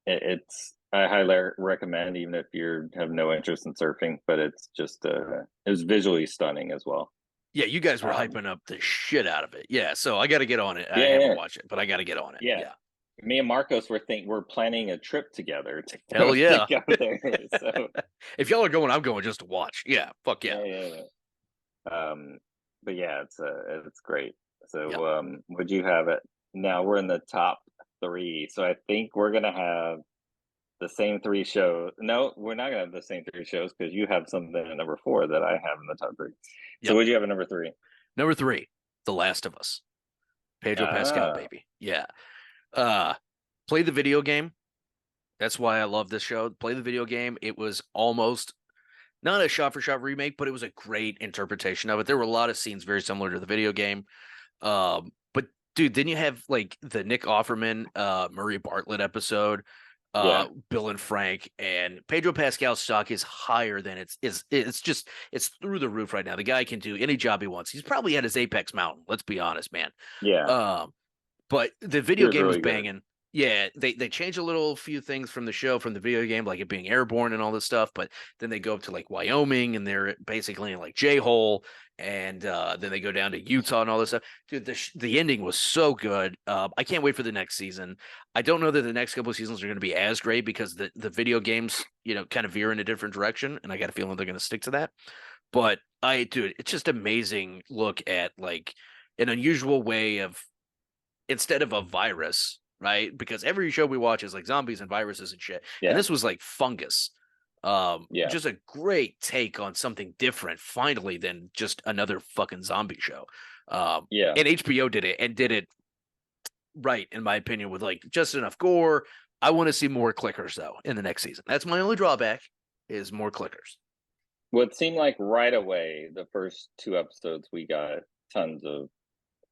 it's I highly recommend, even if you have no interest in surfing. But it's just it was visually stunning as well. Yeah, you guys were Um, hyping up the shit out of it. Yeah, so I got to get on it. I yeah, haven't yeah, watched it, but I got to get on it. yeah. Yeah. Me and Marcos we're planning a trip together to Hell to yeah. go there. So If y'all are going, I'm going just to watch. Yeah. Fuck yeah. yeah, yeah, yeah. But yeah, it's great. Yep. So would you have it? Now we're in the top 3, so I think we're gonna have the same 3 shows. No, we're not gonna have the same 3 shows because you have something at number 4 that I have in the top 3. So Yep. would you have at number 3? Number 3, The Last of Us. Pedro Pascal, Ah, baby. Yeah. Uh, play the video game. That's why I love this show. Play the video game. It was almost not a shot for shot remake, but it was a great interpretation of it. There were a lot of scenes very similar to the video game. But dude, then you have like the Nick Offerman, Murray Bartlett episode, yeah, Bill and Frank, and Pedro Pascal's stock is higher than it's through the roof right now. The guy can do any job he wants. He's probably at his apex mountain. Let's be honest, man. yeah. Um, but the He video was game was really good. banging. Yeah, they changed a little few things from the show from the video game, like it being airborne and all this stuff. But then they go up to like Wyoming and they're basically in like J hole, and then they go down to Utah and all this stuff. Dude, the ending was so good. I can't wait for the next season. I don't know that the next couple of seasons are going to be as great because the video games kind of veer in a different direction, and I got a feeling they're going to stick to that. But dude, it's just amazing look at like an unusual way of instead of a virus, right? Because every show we watch is like zombies and viruses and shit. And Yeah, this was like fungus. yeah, Just a great take on something different, finally, than just another fucking zombie show. yeah. And HBO did it and did it right, in my opinion, with like just enough gore. I want to see more clickers though in the next season. That's my only drawback is more clickers. What seemed like right away, the first 2 episodes, we got tons of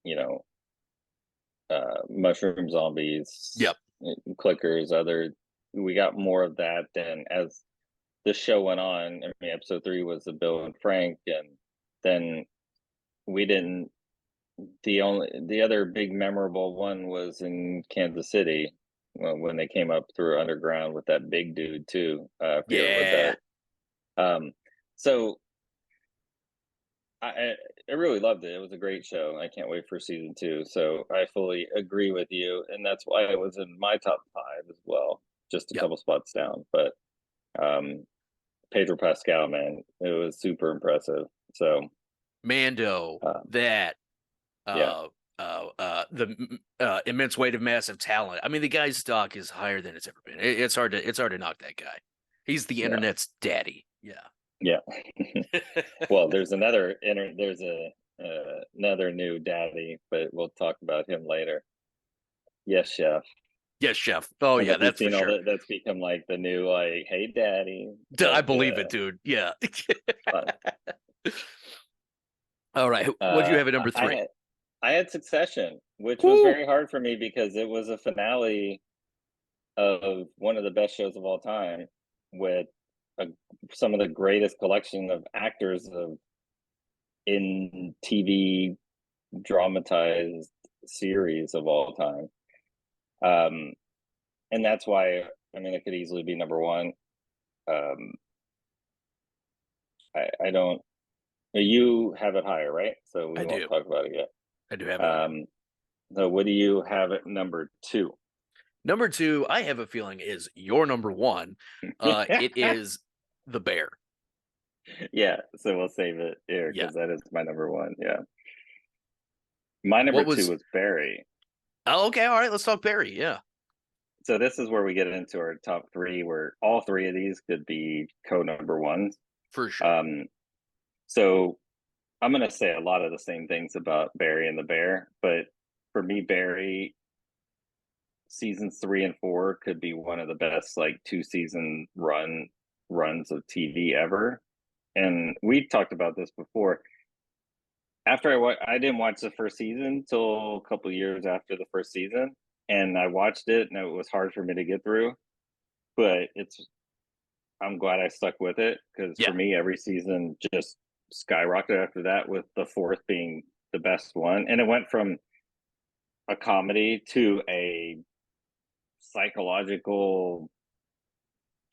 you know mushroom zombies, Yep. clickers, other. We got more of that. Then as the show went on, I mean, episode 3 was the Bill and Frank, and then we didn't. The other big memorable one was in Kansas City when they came up through underground with that big dude too. I forget what Yeah. that. So I really loved it. It was a great show. I can't wait for season 2. So I fully agree with you, and that's why it was in my top 5 as well, just a Yep. couple spots down. But um, Pedro Pascal, man, it was super impressive. So Mando, um, that yeah, the immense weight of massive talent. I mean, the guy's stock is higher than it's ever been. It's hard to knock that guy. He's the yeah, internet's daddy. Yeah. yeah. Well, there's a another new daddy, but we'll talk about him later. Yes, chef. Yes, chef. Oh I don't know yeah, if you've that's for seen all sure. that. That's become like the new like, hey, daddy. I But believe it, dude. Yeah. fun. All right. What do you have at number I three? I had Succession, which was Woo! very hard for me because it was a finale of one of the best shows of all time with a, some of the greatest collection of actors of in TV dramatized series of all time. Um, and that's why I mean it could easily be number 1. Um, I don't. You have it higher, right? So we I won't do. talk about it yet. I do have it higher. So what do you have at number 2? Number two, I have a feeling is your number one. It is The Bear. Yeah, so we'll save it here Yeah. because that is my number one. Yeah, my number What two was? was Barry. Oh, okay, all right. Let's talk Barry. Yeah, So this is where we get into our top three, where all three of these could be co number ones. for sure. Um, so I'm gonna say a lot of the same things about Barry and the Bear, but for me, Barry seasons 3 and 4 could be one of the best like 2 season runs of TV ever. And we talked about this before. After I didn't watch the first season till a couple years after the first season, and I watched it, and it was hard for me to get through. But I'm glad I stuck with it because for Yeah. me, every season just skyrocketed after that, with the fourth being the best one, and it went from a comedy to a psychological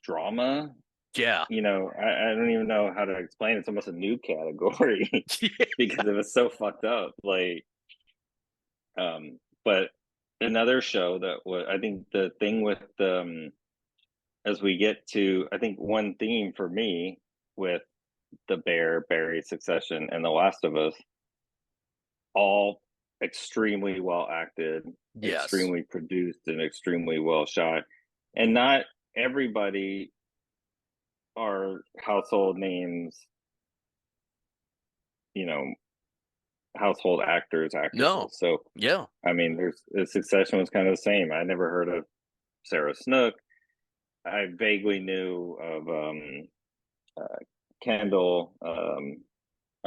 drama. Yeah. I don't even know how to explain it. It's almost a new category because it was so fucked up. But another show that was, I think the thing with as we get to, I think one theme for me with the Bear, Barry, Succession, and The Last of Us, all extremely well acted, Yes. extremely produced, and extremely well shot. And not everybody are household names, you know, household actors, No. actresses. So, Yeah. I mean, there's the Succession was kind of the same. I never heard of Sarah Snook. I vaguely knew of uh, Kendall. I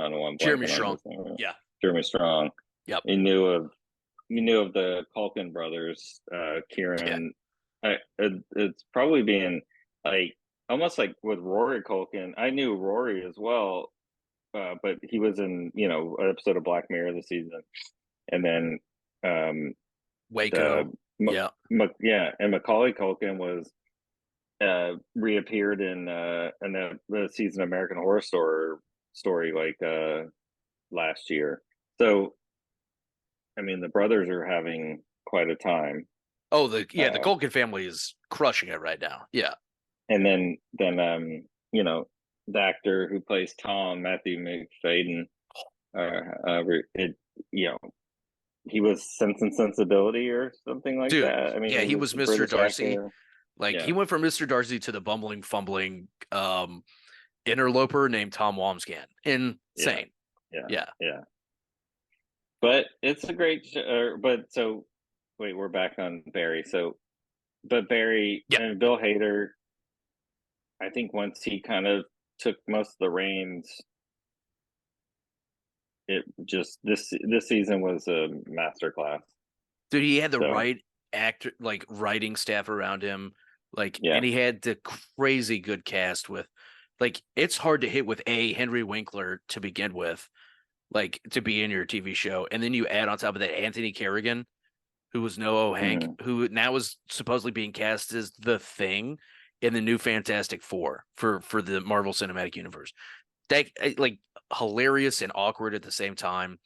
don't know why I'm Jeremy blanking on Strong. his name. Yeah. Jeremy Strong. Yep. You knew of the Culkin brothers, Yeah. Kieran. It's probably being like almost like with Rory Culkin. I knew Rory as well, but he was in an episode of Black Mirror this season, and then um, the Waco. Yeah. Yeah, and Macaulay Culkin was reappeared in the season of American Horror Story like last year. So I mean, the brothers are having quite a time. Oh, the Uh, Culkin family is crushing it right now. Yeah. and then the actor who plays Tom, Matthew McFadden, it you know he was Sense and Sensibility or something like Dude. that. I mean, Yeah, he he was was a Mr. British Darcy. actor. Like Yeah, he went from Mr. Darcy to the bumbling, fumbling interloper named Tom Wamsgans. yeah, Insane. yeah, Yeah. yeah. But it's a great but so wait, we're back on Barry. So but Barry Yeah. and Bill Hader, I think once he kind of took most of the reins, it just this season was a masterclass. Dude, he had the So right actor, like writing staff around him, like, yeah, and he had the crazy good cast with, like, it's hard to hit with Henry Winkler to begin with, like, to be in your TV show, and then you add on top of that Anthony Carrigan, who was Noah Hank, hmm who now is supposedly being cast as the Thing in the new Fantastic Four for the Marvel Cinematic Universe. That like hilarious and awkward at the same time,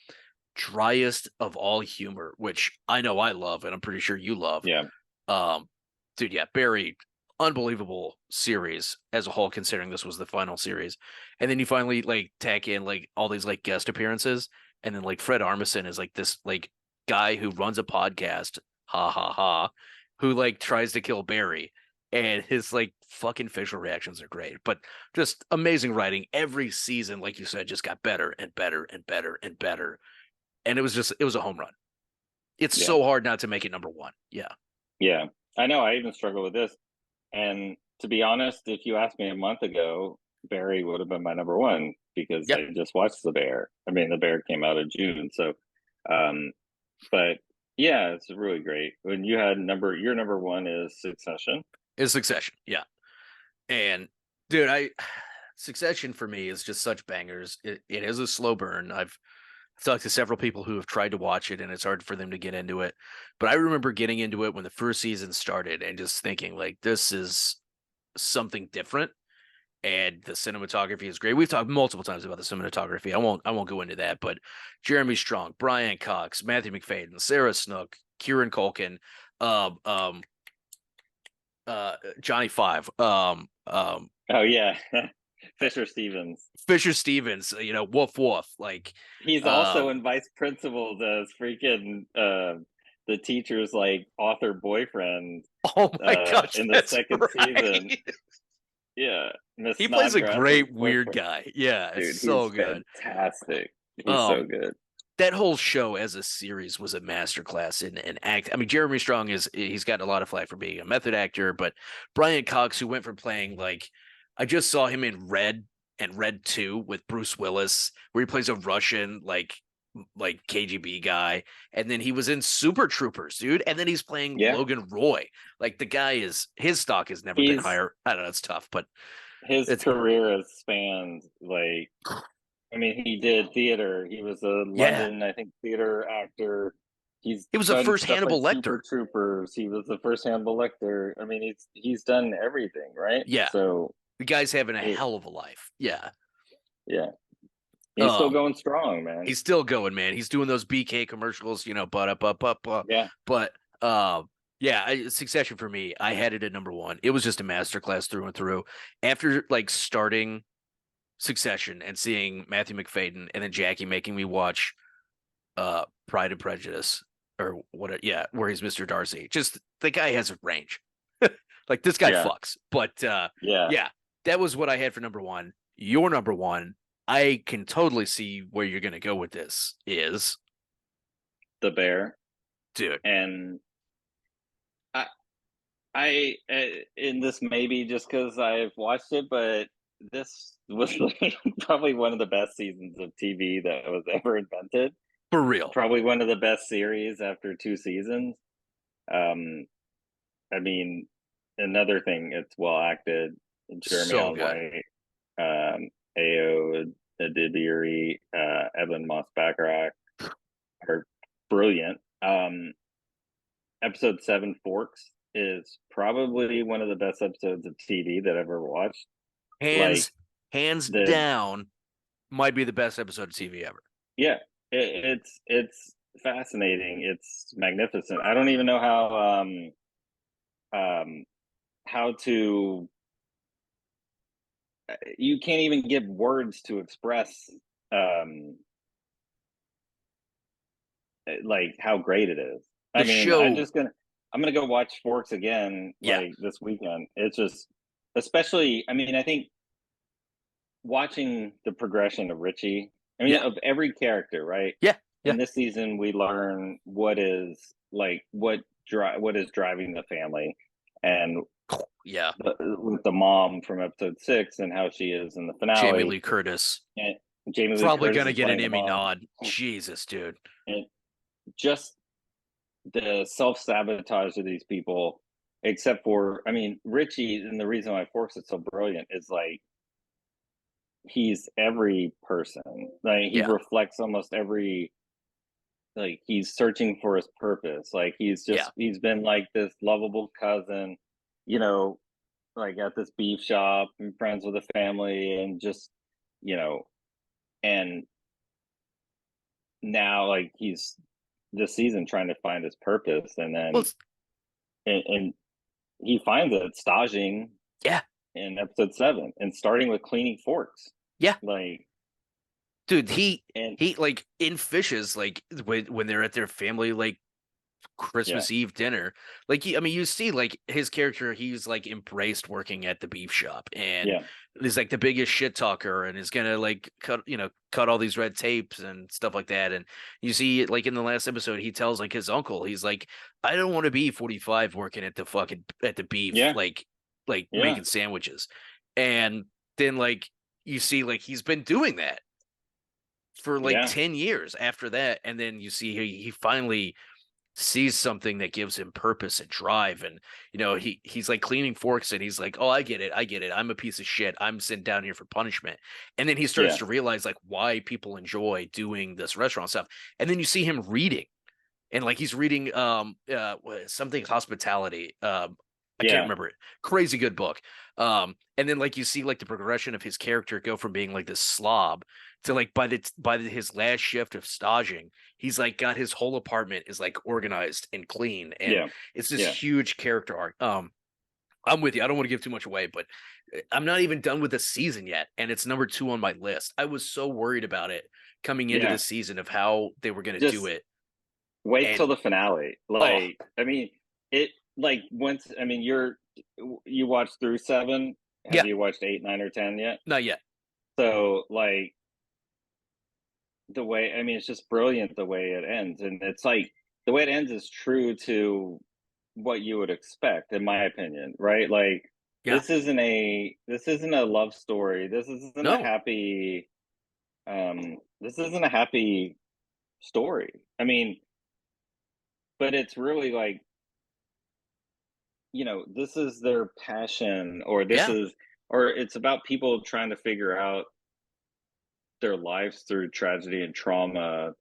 driest of all humor, which I know I love, and I'm pretty sure you love. yeah, Um, dude, yeah, Barry, unbelievable series as a whole, considering this was the final series. And then you finally like tack in like all these like guest appearances, and then like Fred Armisen is like this like guy who runs a podcast, ha ha ha, who like tries to kill Barry. And his like fucking facial reactions are great, but just amazing writing. Every season, like you said, just got better and better and better and better. And it was a home run. It's yeah, so hard not to make it number one. Yeah. yeah. I know. I even struggle with this. And to be honest, if you asked me a month ago, Barry would have been my number one because Yep. I just watched The Bear. I mean, The Bear came out in June, so um, but yeah, it's really great. When you had your number one is Succession. Is Succession. Yeah. And dude, Succession for me is just such bangers. It is a slow burn. I've talked to several people who have tried to watch it and it's hard for them to get into it. But I remember getting into it when the first season started and just thinking like this is something different. And the cinematography is great. We've talked multiple times about the cinematography. I won't go into that, but Jeremy Strong, Brian Cox, Matthew McFadden, Sarah Snook, Kieran Culkin, um, um, Johnny Five, Oh yeah, Fisher Stevens. Fisher Stevens, woof woof, like, He's also um, in Vice Principals as freaking the teacher's like author boyfriend oh my gosh, in the that's second season. right. Yeah, Miss He plays a Snodgrass's great weird boyfriend. guy. Yeah, it's Dude, so he's good. fantastic. He's so Um, good. that whole show as a series was a masterclass in act. I mean, Jeremy Strong he's gotten a lot of flack for being a method actor, but Brian Cox, who went from playing like, I just saw him in Red and Red 2 with Bruce Willis, where he plays a Russian like KGB guy, and then he was in Super Troopers, dude, and then he's playing Yeah, Logan Roy. Like the guy is his stock has never been he's higher. I don't know, it's tough, but his it's career has spanned like I mean, he did theater. He was a yeah. London, I think, theater actor. He's He was the done first stuff like Hannibal Lecter. Super Troopers. He was the first Hannibal Lecter. I mean, he's done everything, right? Yeah, So the guy's having a it, hell of a life. Yeah. yeah, he's still Um, going strong, man. he's still going, man. He's doing those BK commercials, but up. Yeah, But yeah, Succession for me, I had it at number one. It was just a masterclass through and through. After like starting Succession and seeing Matthew McFadden and then Jackie making me watch Pride and Prejudice or what? Yeah, where he's Mr. Darcy. Just the guy has a range. Like this guy yeah, fucks. But yeah. yeah, that was what I had for number one. Your number one, I can totally see where you're gonna go with this. Is The Bear, dude, and I in this maybe just because I've watched it, but this was like probably one of the best seasons of TV that was ever invented. for real, Probably one of the best series after 2 seasons. Um, I mean, another thing, it's well acted. Jeremy so Allen good. White, Ao Adibiri, Evan Moss Baccarat are brilliant. Episode 7, Forks, is probably one of the best episodes of TV that I've ever watched. Like Hands hands the down, might be the best episode of TV ever. yeah, it's fascinating. It's magnificent. I don't even know um how to you can't even give words to express um like how great it is. I The mean, show, I'm gonna go watch Forks again yeah, like this weekend. It's just especially I mean, I think watching the progression of Richie, I mean yeah, of every character, right? yeah, yeah, In this season we learn what is like what is driving the family and yeah. with the mom from episode 6 and how she is in the Jamie finale. Lee Curtis And Jamie Lee probably Curtis gonna is get an playing the Emmy mom. nod. Jesus, dude. And just the self sabotage of these people, except for, I mean, Richie, and the reason why Forks is so brilliant is like he's every person. Like he Yeah, reflects almost every like he's searching for his purpose. Like yeah, he's been like this lovable cousin, you know, like at this beef shop and friends with the family and just you know and now like he's this season trying to find his purpose and well, then and he finds it staging yeah, in episode 7 and starting with cleaning forks yeah. like Dude, and he like in Fishes, like when they're at their family like yeah Christmas Eve dinner, like I mean, you see like his character, he's like embraced working at the beef shop and yeah is like the biggest shit talker and is gonna like cut all these red tapes and stuff like that. And you see like in the last episode, he tells like his uncle, he's like, I don't want to be 45 working at the beef, yeah like yeah making sandwiches. And then like you see like he's been doing that for like yeah 10 years after that, and then you see he finally sees something that gives him purpose and drive. And he's like cleaning forks and he's like, oh, I get it, I'm a piece of shit, I'm sent down here for punishment. And then he starts yeah to realize like why people enjoy doing this restaurant stuff. And then you see him reading, and like he's reading something hospitality, I can't yeah remember it. Crazy good book. And then like you see like the progression of his character go from being like this slob to like his last shift of staging, he's like got his whole apartment is like organized and clean, and yeah it's this yeah huge character arc. I'm with you. I don't want to give too much away, but I'm not even done with the season yet, and it's number 2 on my list. I was so worried about it coming into the Yeah, season of how they were going to do just it, wait till and the finale. oh, Like, I mean, it like once. I mean, you watched through 7. Have yeah, you watched 8, 9, or 10 yet? not yet. So like the way, I mean, it's just brilliant the way it ends, and it's like the way it ends is true to what you would expect, in my opinion, right? Like Yeah, this isn't a love story. no, This isn't a happy story. I mean, but it's really like, this is their passion, or yeah, it's about people trying to figure out their lives through tragedy and trauma,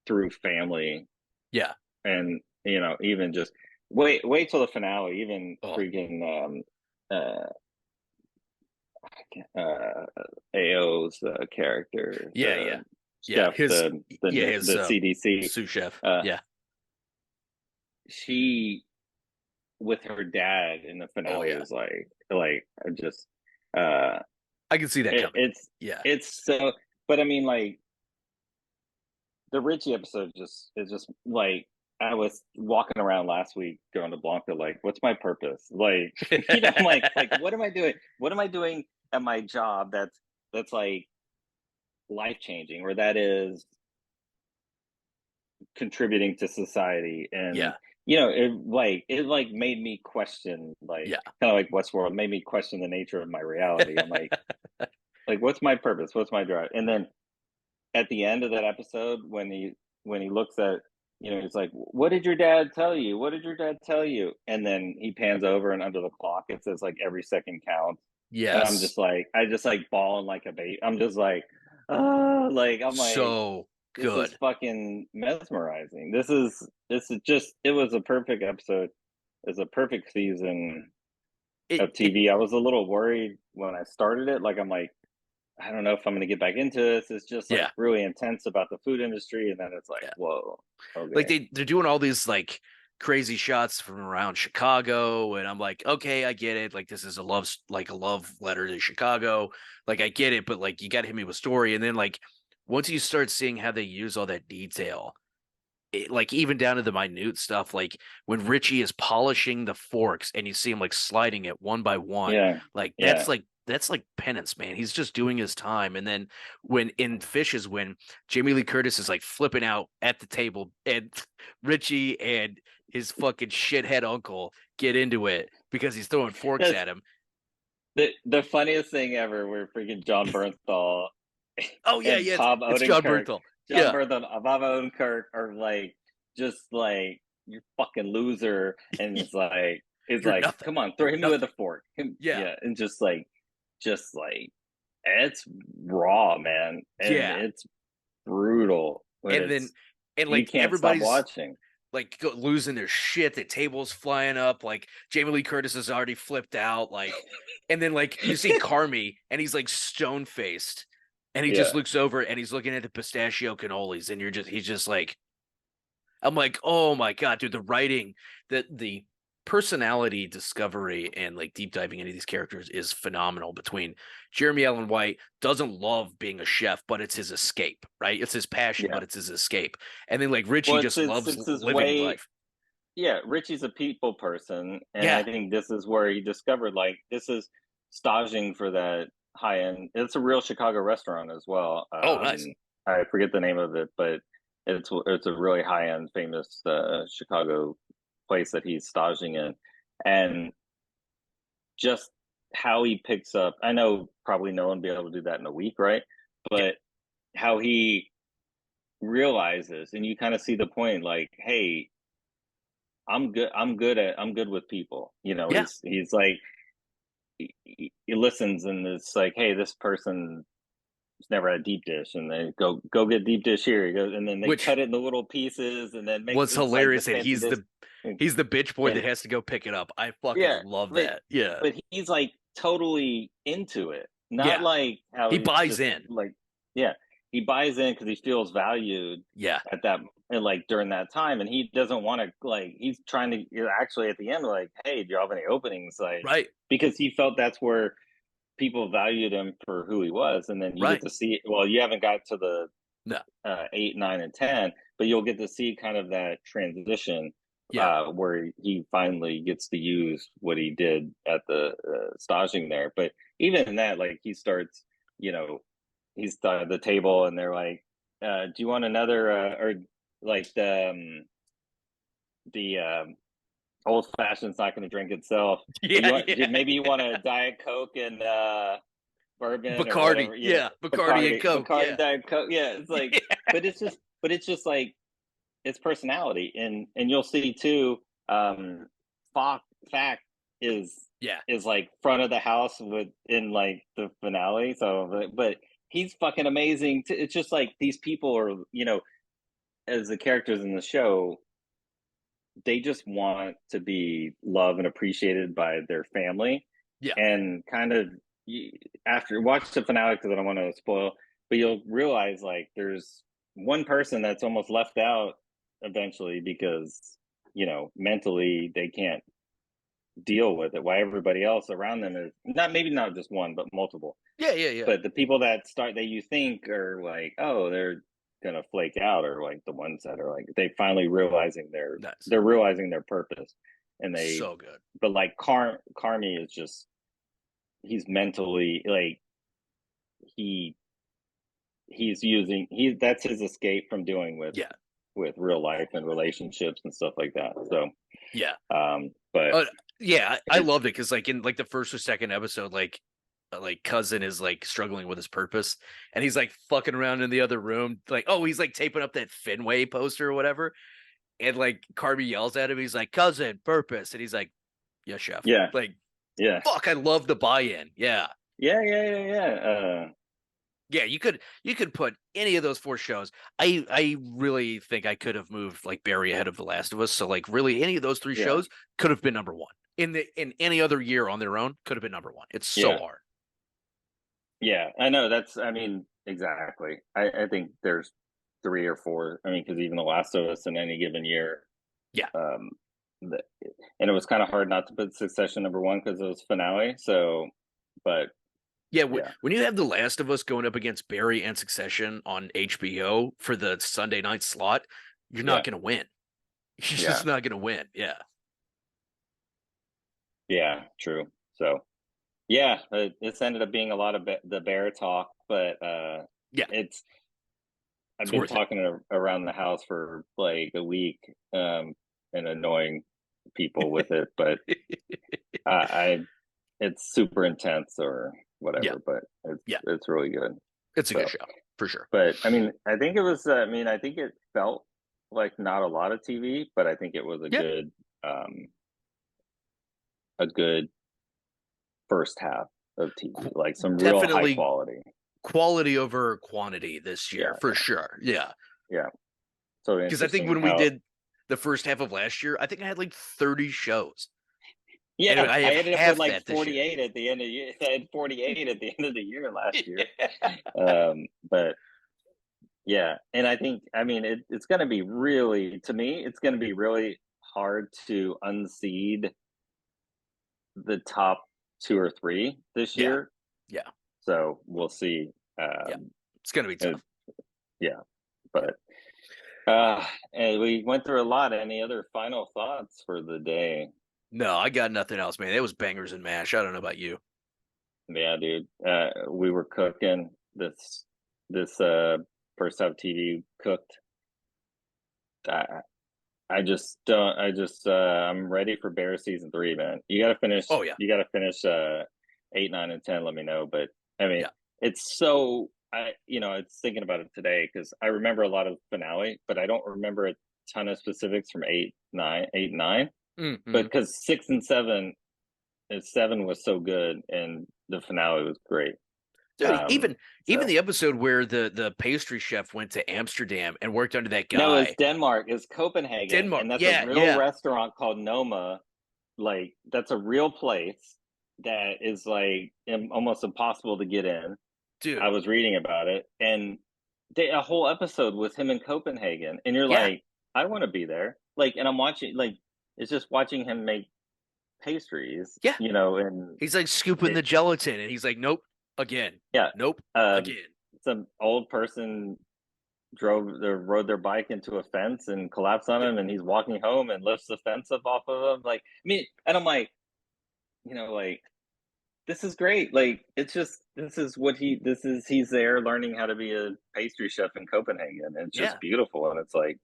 through family, yeah. and even just wait till the finale. Even Oh, freaking uh uh AO's character, yeah, yeah, the yeah. chef, His the CDC, sous chef. uh Yeah. she, with her dad in the Oh finale, yeah. was like I just uh I can see that it, coming. it's Yeah. it's so, but I mean, like, the Richie episode just is just like, I was walking around last week going to Blanca, like, what's my purpose? Like, I'm like, what am I doing? What am I doing at my job that's like life changing, or that is contributing to society? And Yeah. it made me question, like, Yeah. kind of like Westworld, made me question the nature of my reality. I'm like, what's my purpose? What's my drive? And then at the end of that episode, when he looks at, he's like, what did your dad tell you? What did your dad tell you? And then he pans over, and under the clock it says like every second counts. And I'm Yes. just like, I just like bawling like a baby. I'm just like, like, I'm like, So this is good. fucking mesmerizing. This is just, it was a perfect episode. It's a perfect season of It TV. I was a little worried when I started it. Like, I'm like, I don't know if I'm going to get back into this. It's just like yeah. really intense about the food industry, and then it's like, Yeah. whoa, Like okay, they're doing all these like crazy shots from around Chicago, and I'm like, okay, I get it. Like this is a love letter to Chicago. Like I get it, but like you got to hit me with story. And then like once you start seeing how they use all that detail, like even down to the minute stuff, like when Richie is polishing the forks and you see him like sliding it one by one, yeah, like yeah, that's like penance, man. He's just doing his time. And then when in Fishes, when Jamie Lee Curtis is like flipping out at the table and Richie and his fucking shithead uncle get into it because he's throwing forks that's at him. the funniest thing ever. Where freaking John Bernthal Oh yeah, and yeah, Bob it's John Odenkirk, Bernthal. Yeah, Bob Odenkirk are like, just like, you fucking loser, and it's you're like, nothing. come on, You're throw him with nothing. a fork, Yeah, yeah, and just like, it's raw, man, and yeah. it's brutal, but And then it's, and you like can't stop everybody's watching. like losing their shit. The table's flying up. Like Jamie Lee Curtis is already flipped out. Like, and then like you see Carmy and he's like stone faced, and he just Yeah, looks over and he's looking at the pistachio cannolis, and he's just like, I'm like, oh my god, dude, the writing, the personality discovery and like deep diving into these characters is phenomenal. Between Jeremy Allen White doesn't love being a chef, but it's his escape, right? It's his passion, yeah. but it's his escape. And then like Richie Well, just loves it's his living way. life. Yeah, Richie's a people person, and I Yeah. think this is where he discovered, like, this is staging for that high end. It's a real Chicago restaurant as well. Oh, nice. I forget the name of it, but it's a really high end, famous Chicago place that he's staging in, and just how he picks up. I know probably no one will be able to do that in a week, right? Yeah. But how he realizes, and you kind of see the point, like, hey, I'm good with people. Yeah. He's like, he listens, and it's like, hey, this person's never had deep dish, and they go get deep dish here. He goes, and then they Which cut it in the little pieces, and then make was it's like hilarious this that fancy dish. he's the bitch boy that And has to go pick it up. I fucking yeah, love but that. Yeah. he's like totally into it, not Yeah. like how He he's buys just in. like, yeah. he buys in because he feels valued Yeah. at that, and like during that time, and he doesn't want to, like, he's trying to, actually at the end, like, hey, do you have any openings, like, Right. because he felt that's where people valued him for who he was. And then you get Right. to see, well, you haven't got to the No. 8, 9, and 10, but you'll get to see kind of that transition, Yeah. where he finally gets to use what he did at the staging there. But even in that, like, he starts, you know, he's at the table and they're like, do you want another, or like the old fashioned's not going to drink itself, but Yeah. Yeah. maybe you want a Diet Coke and bourbon or Bacardi. whatever, Yeah. Bacardi and Coke. Bacardi, Yeah. Diet Coke. Yeah, it's like, but it's just like, it's personality. And you'll see too, um fact is Yeah. like front of the house with in like the finale. So but he's fucking amazing. It's just like these people are, as the characters in the show, they just want to be loved and appreciated by their family. Yeah. And kind of, after watch the finale, because I don't want to spoil, but you'll realize like there's one person that's almost left out eventually, because mentally they can't deal with it, why everybody else around them is not, maybe not just one but multiple. Yeah. Yeah. Yeah. But the people that start, that you think are like, oh, they're gonna flake out, or like the ones that are like, they finally realizing Nice. they're realizing their purpose. And they, So good. but like Carmi is just, he's mentally like, he he's using, that's his escape from doing Yeah. with real life and relationships and stuff like that. So Yeah. but Yeah. I it, loved it because like in like the first or second episode, like cousin is like struggling with his purpose and he's like fucking around in the other room, like, oh, he's like taping up that Fenway poster or whatever. And like Carby yells at him, he's like, cousin, purpose. And he's like, yeah, chef. yeah, Like, yeah, fuck, I love the buy-in. Yeah. yeah. Yeah, you could put any of those four shows. I really think I could have moved like Barry ahead of The Last of Us. So like really any of those three Yeah, shows could have been number one. In any other year on their own, could have been number one. It's so yeah, hard. yeah. I know, that's, I mean, exactly. I think there's three or four. I mean, because even The Last of Us in any given year, Yeah. um, the, and it was kind of hard not to put Succession number one because it was finale. So, but Yeah, yeah, when you have The Last of Us going up against Barry and Succession on HBO for the Sunday night slot, you're yeah, not going to win. You're yeah, just not going to win. Yeah. yeah. True. So yeah, it's ended up being a lot of the bear talk, but Yeah. it's, I've It's been worth it. talking around the house for like a week, and annoying people with it, but I it's super intense or Yeah. whatever, but Yeah. it's really good. It's a good So, show for sure. but I mean, I think it was. I mean, I think it felt like not a lot of TV, but I think it was Yeah. um, a good first half of TV, like some real high Definitely quality. quality over quantity this year Yeah, for sure. Yeah. yeah. So Because I think interesting when we how. did the first half of last year, I think I had like 30 shows. And Yeah, I I have ended up with half like that this year. 48 at the end of the year. I had 48 at the end of the year last year. Yeah. But yeah, and I think, I mean, it's going to be really, to me, it's going to be really hard to unseed the top two or three this Yeah. year. Yeah. So we'll see. Yeah. Um, It's going to be it, tough. yeah, Yeah. but and we went through a lot. Any other final thoughts for the day? No, I got nothing else, man. It was bangers and mash. I don't know about you. Yeah, dude. We were cooking this first half TV cooked. I, I just don't. I'm ready for Bear season 3, man. Oh yeah. You gotta finish 8, 9, and 10. Let me know. But I mean, Yeah. it's so, I was thinking about it today because I remember a lot of finale, but I don't remember a ton of specifics from 8, 9, 8, and 9. But Mm-hmm. because 6 and 7, 7 was so good, and the finale was great. Dude, even So the episode where the pastry chef went to Amsterdam and worked under that no, it's guy. Denmark. It's Copenhagen, Denmark. and that's a Yeah, real yeah. restaurant called Noma. Like, that's a real place that is like almost impossible to get in. I Dude. was reading about it, and a whole episode with him in Copenhagen, and you're Yeah, like, I want to be there. Like, and I'm watching, like, it's just watching him make pastries, yeah. and He's like scooping the it, gelatin, and he's like, "Nope, again, yeah, nope, uh, again." some old person rode their bike into a fence and collapsed on Yep. him, and he's walking home and lifts the fence up off of him. Like, I mean, and I'm like, like, this is great. Like, it's just he's there learning how to be a pastry chef in Copenhagen, and it's Yeah, just beautiful. And it's like,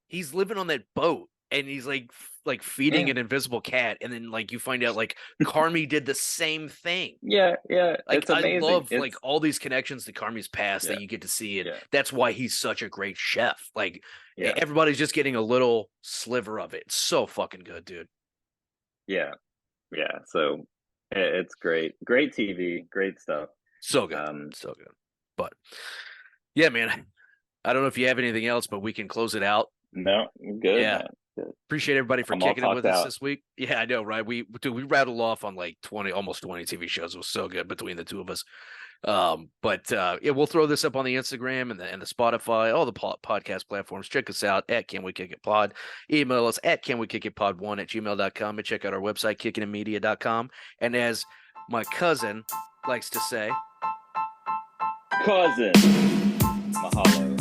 he's living on that boat, and he's like feeding yeah, an invisible cat, and then like you find out like Carmi did the same thing. yeah, Like it's I amazing. love like It's all these connections to Carmi's past yeah, that you get to see, and yeah, that's why he's such a great chef. Like yeah, everybody's just getting a little sliver of it. It's so fucking good, dude. yeah, yeah. So it's great TV, great stuff. So good, Um, so good. But yeah, man, I don't know if you have anything else, but we can close it out. no, good, Yeah. man. Good. Appreciate everybody for I'm all kicking it with talked us out. this week. Yeah, I know, right? We rattled off on like 20, almost 20 TV shows. It was so good between the two of us. But yeah, we'll throw this up on the Instagram and the Spotify, all the podcast platforms. Check us out at Can We Kick It Pod. Email us at canwekickitpod1@gmail.com, and check out our website, kickingitmedia.com. And as my cousin likes to say, Cousin, mahalo.